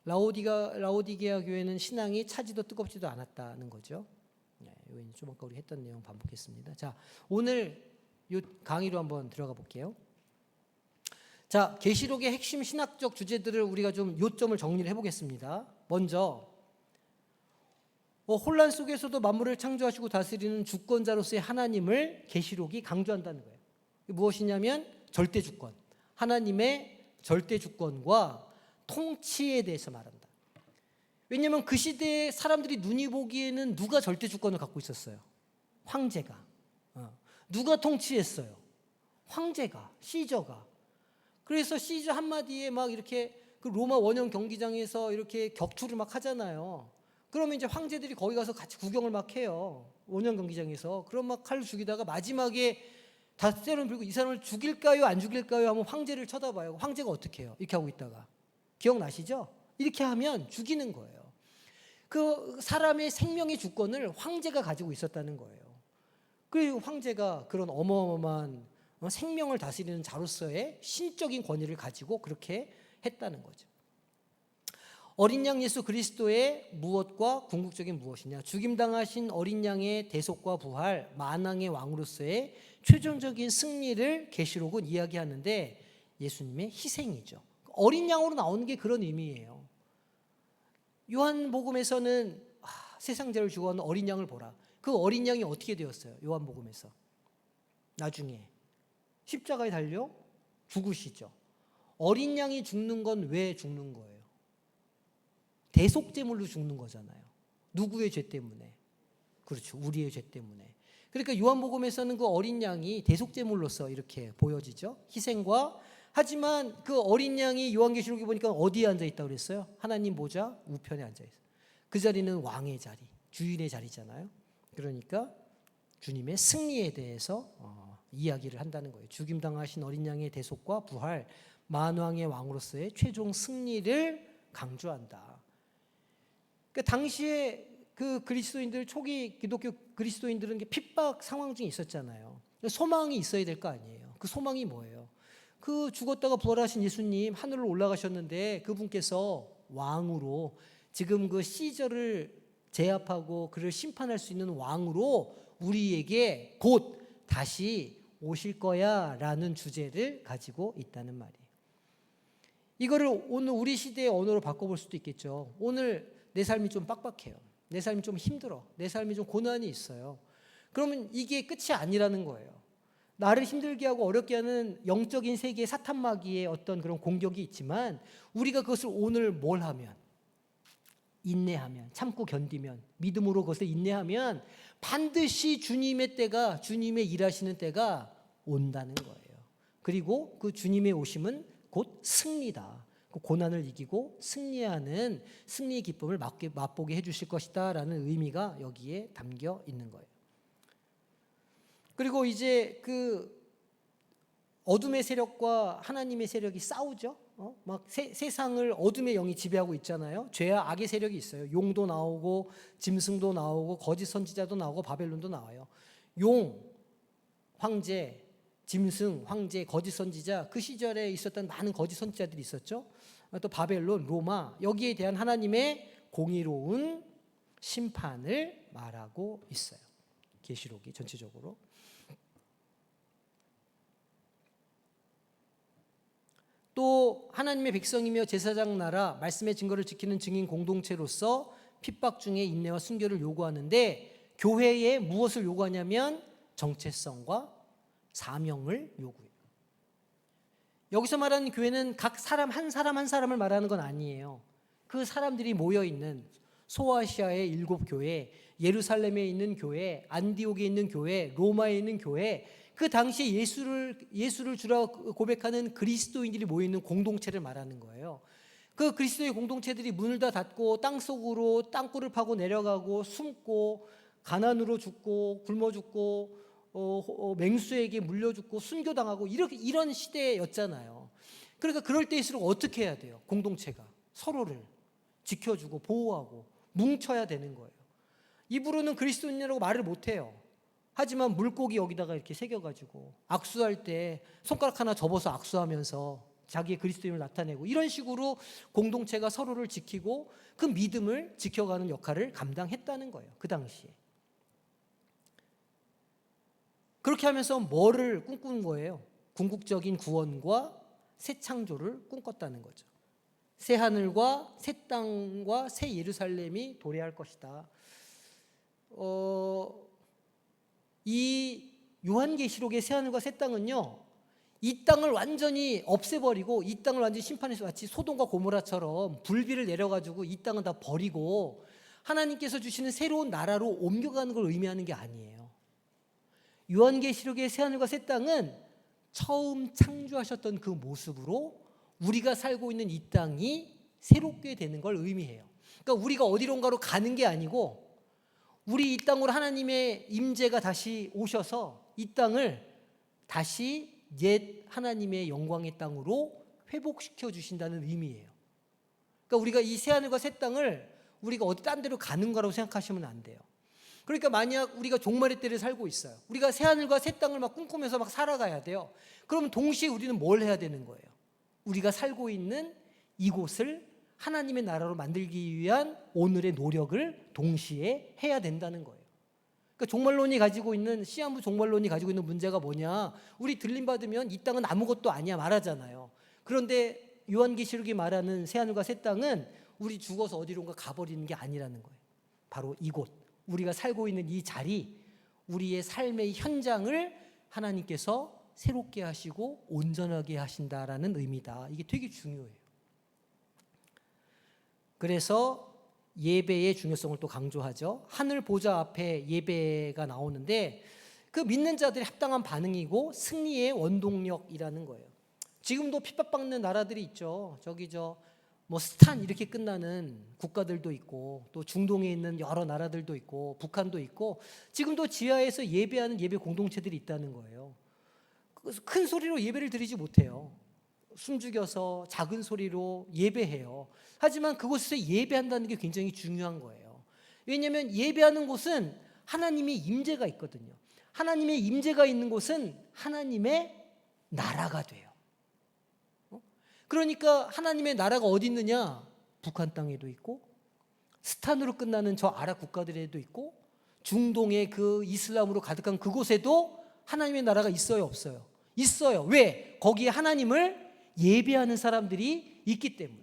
라오디게아 교회는 신앙이 차지도 뜨겁지도 않았다는 거죠. 이건 좀 아까 우리 했던 내용 반복했습니다. 자, 오늘 이 강의로 한번 들어가 볼게요. 자, 계시록의 핵심 신학적 주제들을 우리가 좀 요점을 정리를 해보겠습니다. 먼저 혼란 속에서도 만물을 창조하시고 다스리는 주권자로서의 하나님을 계시록이 강조한다는 거예요. 무엇이냐면 절대 주권, 하나님의 절대 주권과 통치에 대해서 말한다. 왜냐하면 그 시대에 사람들이 눈이 보기에는 누가 절대 주권을 갖고 있었어요? 황제가. 누가 통치했어요? 황제가, 시저가. 그래서 시저 한마디에 막 이렇게 그 로마 원형 경기장에서 이렇게 격투를 막 하잖아요. 그러면 이제 황제들이 거기 가서 같이 구경을 막 해요. 원형 경기장에서. 그럼 막 칼로 죽이다가 마지막에 다 때를 빌고 이 사람을 죽일까요 안 죽일까요 하면 황제를 쳐다봐요. 황제가 어떻게 해요? 이렇게 하고 있다가. 기억나시죠? 이렇게 하면 죽이는 거예요. 그 사람의 생명의 주권을 황제가 가지고 있었다는 거예요. 그리고 황제가 그런 어마어마한 생명을 다스리는 자로서의 신적인 권위를 가지고 그렇게 했다는 거죠. 어린 양 예수 그리스도의 무엇과 궁극적인 무엇이냐? 죽임당하신 어린 양의 대속과 부활, 만왕의 왕으로서의 최종적인 승리를 계시록은 이야기하는데 예수님의 희생이죠. 어린 양으로 나오는 게 그런 의미예요. 요한복음에서는 세상 죄를 지고 가는 어린 양을 보라. 그 어린 양이 어떻게 되었어요? 요한복음에서 나중에 십자가에 달려 죽으시죠. 어린 양이 죽는 건 왜 죽는 거예요? 대속제물로 죽는 거잖아요. 누구의 죄 때문에? 그렇죠. 우리의 죄 때문에. 그러니까 요한복음에서는 그 어린 양이 대속제물로서 이렇게 보여지죠. 희생과. 하지만 그 어린 양이 요한계시록에 보니까 어디에 앉아있다고 그랬어요? 하나님 보좌 우편에 앉아있어요. 그 자리는 왕의 자리, 주인의 자리잖아요. 그러니까 주님의 승리에 대해서 이야기를 한다는 거예요. 죽임당하신 어린 양의 대속과 부활, 만왕의 왕으로서의 최종 승리를 강조한다. 그 당시에 그 그리스도인들, 초기 기독교 그리스도인들은 핍박 상황 중에 있었잖아요. 소망이 있어야 될 거 아니에요. 그 소망이 뭐예요? 그 죽었다가 부활하신 예수님 하늘로 올라가셨는데 그분께서 왕으로 지금 그 시저를 제압하고 그를 심판할 수 있는 왕으로 우리에게 곧 다시 오실 거야 라는 주제를 가지고 있다는 말이에요. 이거를 오늘 우리 시대의 언어로 바꿔볼 수도 있겠죠. 오늘 내 삶이 좀 빡빡해요. 내 삶이 좀 힘들어. 내 삶이 좀 고난이 있어요. 그러면 이게 끝이 아니라는 거예요. 나를 힘들게 하고 어렵게 하는 영적인 세계의 사탄마귀의 어떤 그런 공격이 있지만 우리가 그것을 오늘 뭘 하면, 인내하면, 참고 견디면, 믿음으로 그것을 인내하면 반드시 주님의 때가, 주님의 일하시는 때가 온다는 거예요. 그리고 그 주님의 오심은 곧 승리다. 그 고난을 이기고 승리하는 승리의 기쁨을 맛보게 해주실 것이다 라는 의미가 여기에 담겨 있는 거예요. 그리고 이제 그 어둠의 세력과 하나님의 세력이 싸우죠. 막 세상을 어둠의 영이 지배하고 있잖아요. 죄와 악의 세력이 있어요. 용도 나오고 짐승도 나오고 거짓 선지자도 나오고 바벨론도 나와요. 용, 황제, 짐승, 황제, 거짓 선지자, 그 시절에 있었던 많은 거짓 선지자들이 있었죠. 또 바벨론, 로마, 여기에 대한 하나님의 공의로운 심판을 말하고 있어요. 계시록이 전체적으로. 또 하나님의 백성이며 제사장 나라, 말씀의 증거를 지키는 증인 공동체로서 핍박 중에 인내와 순교를 요구하는데, 교회에 무엇을 요구하냐면 정체성과 사명을 요구해요. 여기서 말하는 교회는 각 사람 한 사람을 말하는 건 아니에요. 그 사람들이 모여있는 소아시아의 7교회, 예루살렘에 있는 교회, 안디옥에 있는 교회, 로마에 있는 교회, 그 당시에 예수를 주라 고백하는 그리스도인들이 모여있는 공동체를 말하는 거예요. 그 그리스도의 공동체들이 문을 다 닫고 땅속으로 땅굴을 파고 내려가고 숨고 가난으로 죽고 굶어 죽고 맹수에게 물려 죽고 순교당하고 이런 시대였잖아요. 그러니까 그럴 때일수록 어떻게 해야 돼요? 공동체가 서로를 지켜주고 보호하고 뭉쳐야 되는 거예요. 입으로는 그리스도인이라고 말을 못해요. 하지만 물고기 여기다가 이렇게 새겨가지고 악수할 때 손가락 하나 접어서 악수하면서 자기의 그리스도인을 나타내고, 이런 식으로 공동체가 서로를 지키고 그 믿음을 지켜가는 역할을 감당했다는 거예요. 그 당시에. 그렇게 하면서 뭐를 꿈꾼 거예요? 궁극적인 구원과 새 창조를 꿈꿨다는 거죠. 새 하늘과 새 땅과 새 예루살렘이 도래할 것이다. 이 요한계시록의 새 하늘과 새 땅은요, 이 땅을 완전히 없애버리고 이 땅을 완전히 심판해서 마치 소돔과 고모라처럼 불비를 내려가지고 이 땅은 다 버리고 하나님께서 주시는 새로운 나라로 옮겨가는 걸 의미하는 게 아니에요. 요한계시록의 새 하늘과 새 땅은 처음 창조하셨던 그 모습으로 우리가 살고 있는 이 땅이 새롭게 되는 걸 의미해요. 그러니까 우리가 어디론가로 가는 게 아니고 우리 이 땅으로 하나님의 임재가 다시 오셔서 이 땅을 다시 옛 하나님의 영광의 땅으로 회복시켜 주신다는 의미예요. 그러니까 우리가 이 새하늘과 새 땅을 우리가 어디 딴 데로 가는 거라고 생각하시면 안 돼요. 그러니까 만약 우리가 종말의 때를 살고 있어요. 우리가 새하늘과 새 땅을 막 꿈꾸면서 막 살아가야 돼요. 그러면 동시에 우리는 뭘 해야 되는 거예요? 우리가 살고 있는 이곳을 하나님의 나라로 만들기 위한 오늘의 노력을 동시에 해야 된다는 거예요. 그러니까 종말론이 가지고 있는, 시한부 종말론이 가지고 있는 문제가 뭐냐? 우리 들림받으면 이 땅은 아무것도 아니야 말하잖아요. 그런데 요한계시록이 말하는 새하늘과 새 땅은 우리 죽어서 어디론가 가버리는 게 아니라는 거예요. 바로 이곳, 우리가 살고 있는 이 자리, 우리의 삶의 현장을 하나님께서 새롭게 하시고 온전하게 하신다라는 의미다. 이게 되게 중요해요. 그래서 예배의 중요성을 또 강조하죠. 하늘 보좌 앞에 예배가 나오는데 그 믿는 자들이 합당한 반응이고 승리의 원동력이라는 거예요. 지금도 핍박받는 나라들이 있죠. 뭐 스탄 이렇게 끝나는 국가들도 있고, 또 중동에 있는 여러 나라들도 있고, 북한도 있고, 지금도 지하에서 예배하는 예배 공동체들이 있다는 거예요. 큰 소리로 예배를 드리지 못해요. 숨죽여서 작은 소리로 예배해요. 하지만 그곳에서 예배한다는 게 굉장히 중요한 거예요. 왜냐하면 예배하는 곳은 하나님의 임재가 있거든요. 하나님의 임재가 있는 곳은 하나님의 나라가 돼요. 그러니까 하나님의 나라가 어디 있느냐? 북한 땅에도 있고, 스탄으로 끝나는 저 아랍 국가들에도 있고, 중동의 그 이슬람으로 가득한 그곳에도 하나님의 나라가 있어요, 없어요? 있어요. 왜? 거기에 하나님을 예배하는 사람들이 있기 때문에.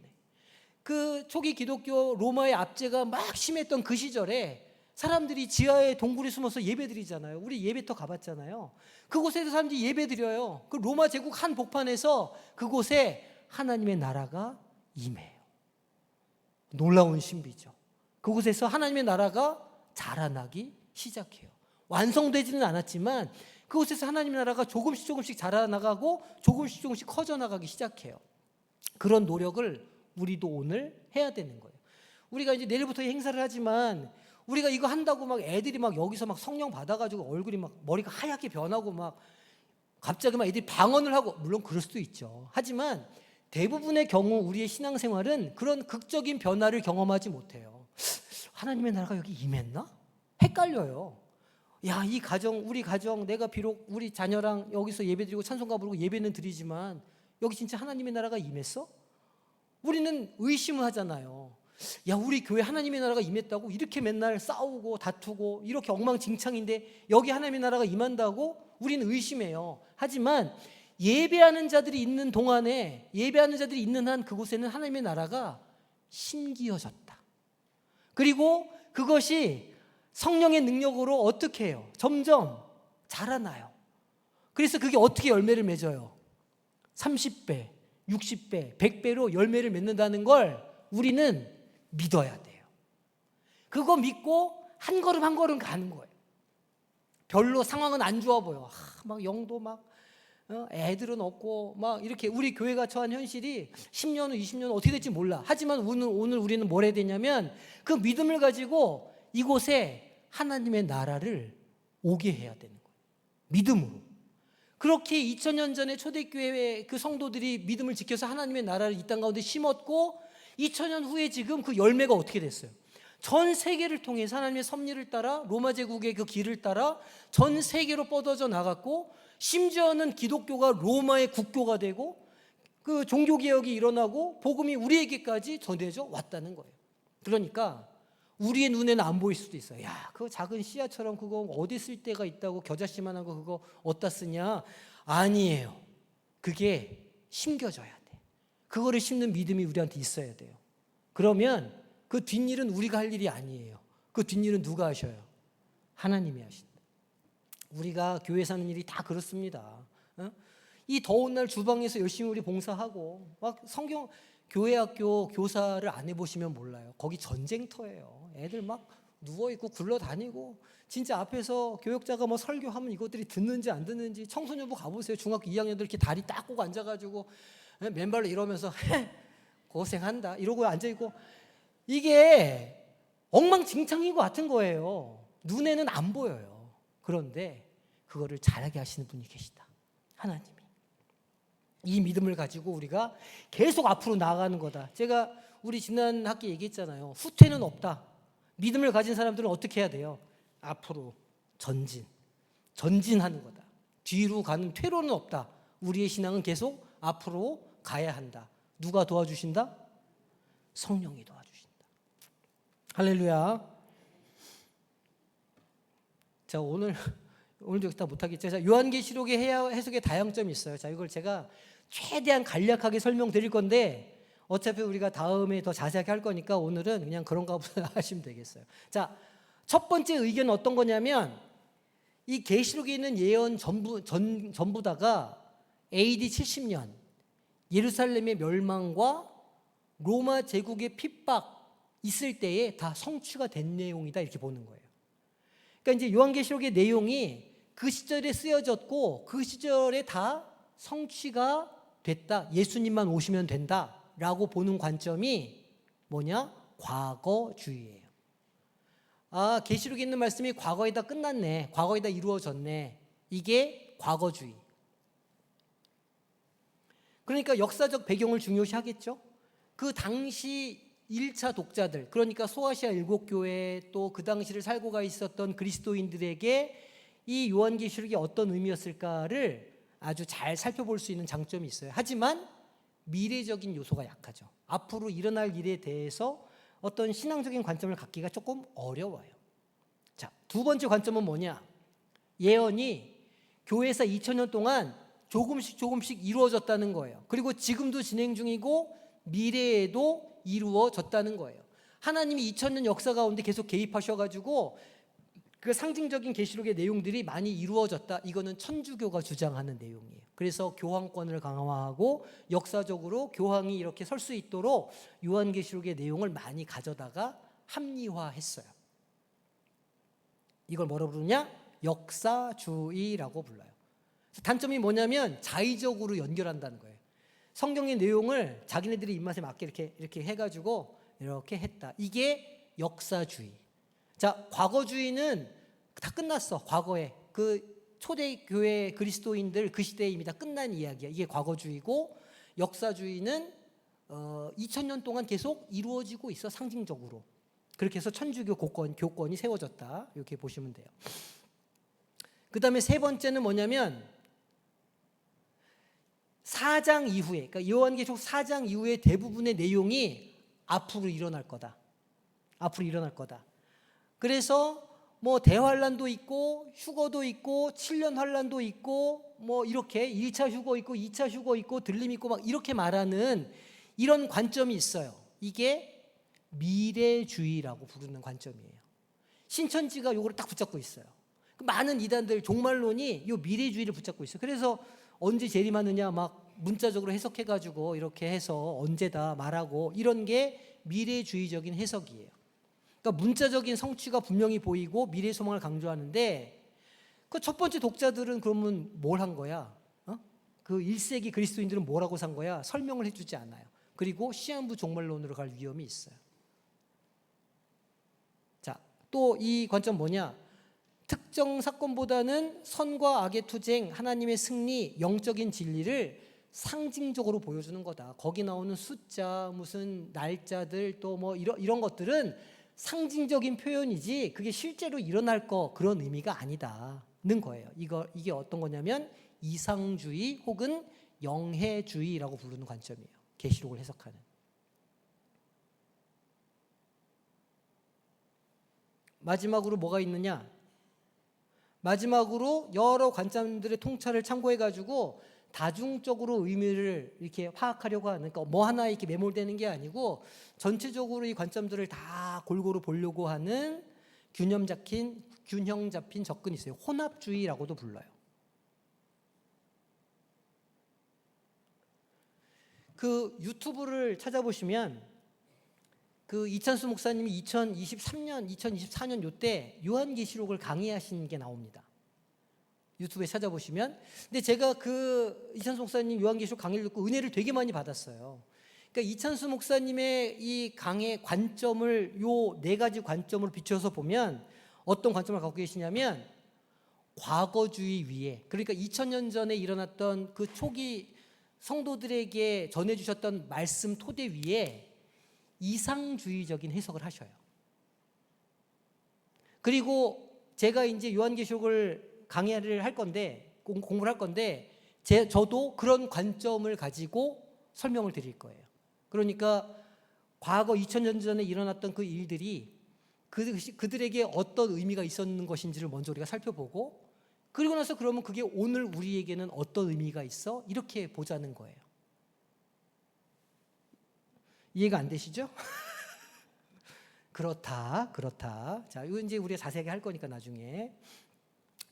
그 초기 기독교 로마의 압제가 막 심했던 그 시절에 사람들이 지하에 동굴에 숨어서 예배드리잖아요. 우리 예배터 가봤잖아요. 그곳에서 사람들이 예배드려요. 그 로마 제국 한복판에서 그곳에 하나님의 나라가 임해요. 놀라운 신비죠. 그곳에서 하나님의 나라가 자라나기 시작해요. 완성되지는 않았지만 그곳에서 하나님의 나라가 조금씩 자라나가고 조금씩 커져나가기 시작해요. 그런 노력을 우리도 오늘 해야 되는 거예요. 우리가 이제 내일부터 행사를 하지만 우리가 이거 한다고 막 애들이 막 여기서 막 성령 받아가지고 얼굴이 막 머리가 하얗게 변하고 막 갑자기 막 애들이 방언을 하고, 물론 그럴 수도 있죠. 하지만 대부분의 경우 우리의 신앙생활은 그런 극적인 변화를 경험하지 못해요. 하나님의 나라가 여기 임했나? 헷갈려요. 야, 이 가정, 우리 가정, 내가 비록 우리 자녀랑 여기서 예배드리고 찬송가 부르고 예배는 드리지만 여기 진짜 하나님의 나라가 임했어? 우리는 의심을 하잖아요. 야, 우리 교회 하나님의 나라가 임했다고 이렇게 맨날 싸우고 다투고 이렇게 엉망진창인데 여기 하나님의 나라가 임한다고 우리는 의심해요. 하지만 예배하는 자들이 있는 동안에, 예배하는 자들이 있는 한 그곳에는 하나님의 나라가 심기어졌다. 그리고 그것이 성령의 능력으로 어떻게 해요? 점점 자라나요. 그래서 그게 어떻게 열매를 맺어요? 30배, 60배, 100배로 열매를 맺는다는 걸 우리는 믿어야 돼요. 그거 믿고 한 걸음 한 걸음 가는 거예요. 별로 상황은 안 좋아 보여. 막 영도 막 애들은 없고 막 이렇게 우리 교회가 처한 현실이 10년 후 20년 후 어떻게 될지 몰라. 하지만 오늘 우리는 뭘 해야 되냐면 그 믿음을 가지고 이곳에 하나님의 나라를 오게 해야 되는 거예요. 믿음으로. 그렇게 2000년 전에 초대교회의 그 성도들이 믿음을 지켜서 하나님의 나라를 이 땅 가운데 심었고 2000년 후에 지금 그 열매가 어떻게 됐어요? 전 세계를 통해서 하나님의 섭리를 따라 로마 제국의 그 길을 따라 전 세계로 뻗어져 나갔고 심지어는 기독교가 로마의 국교가 되고 그 종교개혁이 일어나고 복음이 우리에게까지 전해져 왔다는 거예요. 그러니까 우리의 눈에는 안 보일 수도 있어요. 야, 그 작은 씨앗처럼 그거 어디 쓸 데가 있다고 겨자씨만한 거 그거 어디다 쓰냐? 아니에요. 그게 심겨져야 돼. 그거를 심는 믿음이 우리한테 있어야 돼요. 그러면 그 뒷일은 우리가 할 일이 아니에요. 그 뒷일은 누가 하셔요? 하나님이 하신다. 우리가 교회에서 하는 일이 다 그렇습니다. 이 더운 날 주방에서 열심히 우리 봉사하고 막 성경 교회 학교 교사를 안 해보시면 몰라요. 거기 전쟁터예요. 애들 막 누워있고 굴러다니고 진짜 앞에서 교역자가 뭐 설교하면 이것들이 듣는지 안 듣는지 청소년부 가보세요. 중학교 2학년들 이렇게 다리 딱 꼬고 앉아가지고 맨발로 이러면서 고생한다 이러고 앉아있고 이게 엉망진창인 것 같은 거예요. 눈에는 안 보여요. 그런데 그거를 잘하게 하시는 분이 계시다. 하나님이. 이 믿음을 가지고 우리가 계속 앞으로 나아가는 거다. 제가 우리 지난 학기 얘기했잖아요. 후퇴는 없다. 믿음을 가진 사람들은 어떻게 해야 돼요? 앞으로 전진하는 거다. 뒤로 가는 퇴로는 없다. 우리의 신앙은 계속 앞으로 가야 한다. 누가 도와주신다? 성령이 도와주신다. 할렐루야. 자, 오늘도 여기다 못하겠죠. 자, 요한계시록의 해석에 다양점이 있어요. 자, 이걸 제가 최대한 간략하게 설명드릴 건데 어차피 우리가 다음에 더 자세하게 할 거니까 오늘은 그냥 그런가 보다 하시면 되겠어요. 자, 첫 번째 의견은 어떤 거냐면 이 계시록에 있는 예언 전부 다가 AD 70년 예루살렘의 멸망과 로마 제국의 핍박 있을 때에 다 성취가 된 내용이다 이렇게 보는 거예요. 그러니까 이제 요한계시록의 내용이 그 시절에 쓰여졌고 그 시절에 다 성취가 됐다. 예수님만 오시면 된다라고 보는 관점이 뭐냐? 과거주의예요. 아, 계시록에 있는 말씀이 과거에 다 끝났네. 과거에 다 이루어졌네. 이게 과거주의. 그러니까 역사적 배경을 중요시하겠죠. 그 당시 1차 독자들, 그러니까 소아시아 7교회 또 그 당시를 살고 가 있었던 그리스도인들에게 이 요한계시록이 어떤 의미였을까를 아주 잘 살펴볼 수 있는 장점이 있어요. 하지만 미래적인 요소가 약하죠. 앞으로 일어날 일에 대해서 어떤 신앙적인 관점을 갖기가 조금 어려워요. 자, 두 번째 관점은 뭐냐? 예언이 교회에서 2000년 동안 조금씩 이루어졌다는 거예요. 그리고 지금도 진행 중이고 미래에도 이루어졌다는 거예요. 하나님이 2000년 역사 가운데 계속 개입하셔가지고 그 상징적인 계시록의 내용들이 많이 이루어졌다. 이거는 천주교가 주장하는 내용이에요. 그래서 교황권을 강화하고 역사적으로 교황이 이렇게 설 수 있도록 요한계시록의 내용을 많이 가져다가 합리화했어요. 이걸 뭐라고 부르냐? 역사주의라고 불러요. 단점이 뭐냐면 자의적으로 연결한다는 거예요. 성경의 내용을 자기네들의 입맛에 맞게 이렇게 해가지고 이렇게 했다. 이게 역사주의. 자, 과거주의는 다 끝났어. 과거에 그 초대교회 그리스도인들 그 시대에 이미 다 끝난 이야기야. 이게 과거주의고, 역사주의는 2000년 동안 계속 이루어지고 있어, 상징적으로. 그렇게 해서 천주교 교권이 세워졌다, 이렇게 보시면 돼요. 그 다음에 세 번째는 뭐냐면 4장 이후에, 그러니까 요한계시록 4장 이후에 대부분의 내용이 앞으로 일어날 거다. 앞으로 일어날 거다. 그래서 뭐 대환란도 있고 휴거도 있고 7년 환란도 있고 뭐 이렇게 1차 휴거 있고 2차 휴거 있고 들림 있고 막 이렇게 말하는 이런 관점이 있어요. 이게 미래주의라고 부르는 관점이에요. 신천지가 요거를 딱 붙잡고 있어요. 많은 이단들 종말론이 요 미래주의를 붙잡고 있어요. 그래서 언제 재림하느냐 막 문자적으로 해석해가지고 이렇게 해서 언제다 말하고, 이런 게 미래주의적인 해석이에요. 그러니까 문자적인 성취가 분명히 보이고 미래 소망을 강조하는데, 그 첫 번째 독자들은 그러면 뭘 한 거야? 그 1세기 그리스도인들은 뭐라고 산 거야? 설명을 해주지 않아요. 그리고 시한부 종말론으로 갈 위험이 있어요. 자, 또 이 관점 뭐냐? 특정 사건보다는 선과 악의 투쟁, 하나님의 승리, 영적인 진리를 상징적으로 보여주는 거다. 거기 나오는 숫자, 무슨 날짜들 또 뭐 이런 것들은 상징적인 표현이지 그게 실제로 일어날 거 그런 의미가 아니다는 거예요. 이게 어떤 거냐면 이상주의 혹은 영해주의라고 부르는 관점이에요. 계시록을 해석하는. 마지막으로 뭐가 있느냐? 마지막으로 여러 관점들의 통찰을 참고해가지고 다중적으로 의미를 이렇게 파악하려고 하는, 그러니까 뭐 하나에 이렇게 매몰되는 게 아니고 전체적으로 이 관점들을 다 골고루 보려고 하는 균형 잡힌 접근이 있어요. 혼합주의라고도 불러요. 그 유튜브를 찾아보시면 그 이찬수 목사님이 2023년, 2024년 요때 요한계시록을 강의하신 게 나옵니다. 유튜브에 찾아보시면. 근데 제가 그 이찬수 목사님 요한계시록 강의를 듣고 은혜를 되게 많이 받았어요. 그러니까 이찬수 목사님의 이 강의 관점을 요 네 가지 관점으로 비춰서 보면 어떤 관점을 갖고 계시냐면, 과거주의 위에, 그러니까 2000년 전에 일어났던 그 초기 성도들에게 전해주셨던 말씀 토대 위에 이상주의적인 해석을 하셔요. 그리고 제가 이제 요한계시록을 강의를 할 건데, 공부를 할 건데, 저도 그런 관점을 가지고 설명을 드릴 거예요. 그러니까 과거 2000년 전에 일어났던 그 일들이 그들에게 어떤 의미가 있었는 것인지를 먼저 우리가 살펴보고, 그리고 나서 그러면 그게 오늘 우리에게는 어떤 의미가 있어? 이렇게 보자는 거예요. 이해가 안 되시죠? 그렇다. 자, 이거 이제 우리가 자세하게 할 거니까 나중에.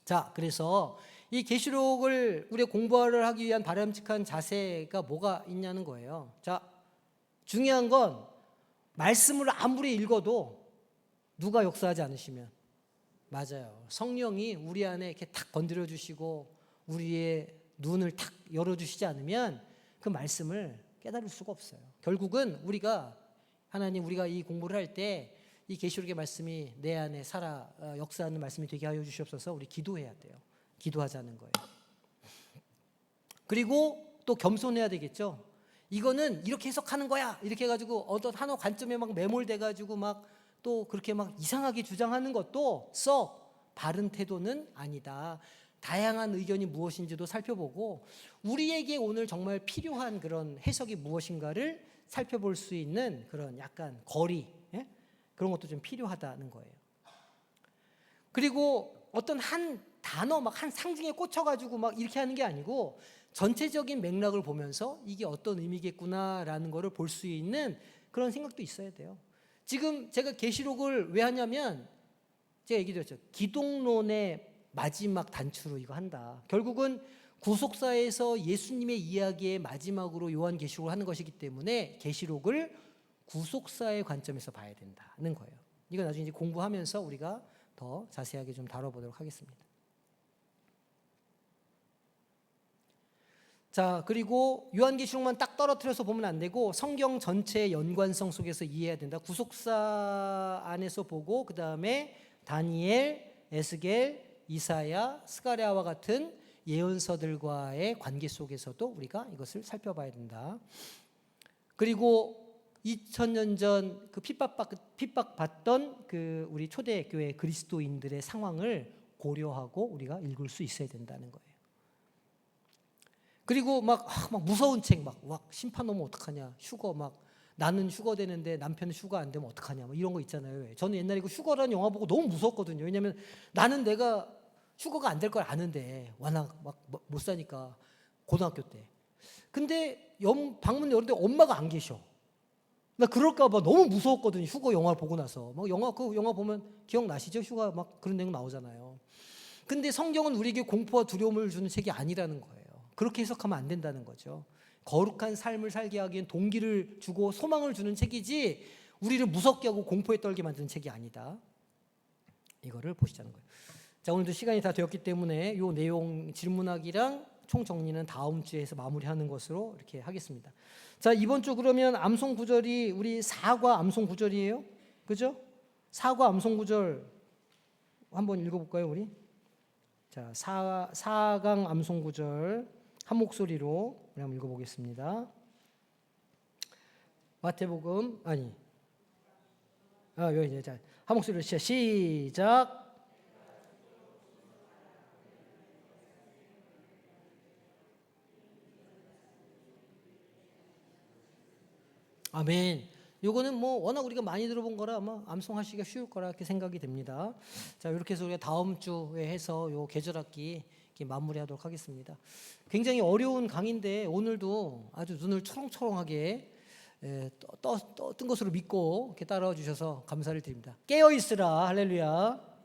자, 그래서 이 계시록을 우리가 공부를 하기 위한 바람직한 자세가 뭐가 있냐는 거예요. 자, 중요한 건 말씀을 아무리 읽어도 누가 역사하지 않으시면, 맞아요, 성령이 우리 안에 이렇게 탁 건드려 주시고 우리의 눈을 탁 열어 주시지 않으면 그 말씀을 깨달을 수가 없어요. 결국은 우리가 이 공부를 할 때 이 계시록의 말씀이 내 안에 살아 역사하는 말씀이 되게 하여 주시옵소서. 우리 기도해야 돼요. 기도하자는 거예요. 그리고 또 겸손해야 되겠죠. 이거는 이렇게 해석하는 거야 이렇게 해가지고 어떤 하나 관점에 막 매몰돼가지고 막 또 그렇게 막 이상하게 주장하는 것도 썩 바른 태도는 아니다. 다양한 의견이 무엇인지도 살펴보고 우리에게 오늘 정말 필요한 그런 해석이 무엇인가를 살펴볼 수 있는 그런 약간 거리, 그런 것도 좀 필요하다는 거예요. 그리고 어떤 한 단어 막 한 상징에 꽂혀가지고 막 이렇게 하는 게 아니고 전체적인 맥락을 보면서 이게 어떤 의미겠구나라는 거를 볼 수 있는 그런 생각도 있어야 돼요. 지금 제가 계시록을 왜 하냐면 제가 얘기 드렸죠. 기독론의 마지막 단추로 이거 한다. 결국은 구속사에서 예수님의 이야기의 마지막으로 요한계시록을 하는 것이기 때문에 계시록을 구속사의 관점에서 봐야 된다는 거예요. 이거 나중에 이제 공부하면서 우리가 더 자세하게 좀 다뤄보도록 하겠습니다. 자, 그리고 요한계시록만 딱 떨어뜨려서 보면 안 되고 성경 전체의 연관성 속에서 이해해야 된다. 구속사 안에서 보고 그 다음에 다니엘, 에스겔, 이사야, 스가랴와 같은 예언서들과의 관계 속에서도 우리가 이것을 살펴봐야 된다. 그리고 2000년 전 그 핍박받던 그 우리 초대교회 그리스도인들의 상황을 고려하고 우리가 읽을 수 있어야 된다는 거예요. 그리고 막 무서운 책 막 심판 오면 어떡하냐, 휴거 막 나는 휴거 되는데 남편은 휴거 안 되면 어떡하냐, 뭐 이런 거 있잖아요. 저는 옛날에 그 휴거라는 영화 보고 너무 무서웠거든요. 왜냐하면 나는 내가 휴거가 안 될 걸 아는데 워낙 막 못 사니까 고등학교 때. 근데 방문 열는데 엄마가 안 계셔. 나 그럴까 봐 너무 무서웠거든요. 휴거 영화를 보고 나서. 그 영화 보면 기억나시죠? 휴가 막 그런 내용 나오잖아요. 근데 성경은 우리에게 공포와 두려움을 주는 책이 아니라는 거예요. 그렇게 해석하면 안 된다는 거죠. 거룩한 삶을 살게 하기엔 동기를 주고 소망을 주는 책이지 우리를 무섭게 하고 공포에 떨게 만드는 책이 아니다. 이거를 보시자는 거예요. 자, 오늘도 시간이 다 되었기 때문에 이 내용 질문하기랑 총정리는 다음 주에 해서 마무리하는 것으로 이렇게 하겠습니다. 자, 이번 주 그러면 암송 구절이 우리 4과 암송 구절이에요. 그죠? 4과 암송 구절 한번 읽어볼까요, 우리? 자, 4강 암송 구절 한 목소리로 우리 한번 읽어보겠습니다. 마태복음 여기 자, 한 목소리로 시작. 아멘. 요거는 뭐 워낙 우리가 많이 들어본 거라 아마 암송하시기가 쉬울 거라 이렇게 생각이 됩니다. 자, 이렇게 해서 우리가 다음 주에 해서 요 계절학기 이렇게 마무리하도록 하겠습니다. 굉장히 어려운 강의인데 오늘도 아주 눈을 초롱초롱하게 뜬 것으로 믿고 이렇게 따라와 주셔서 감사를 드립니다. 깨어 있으라. 할렐루야.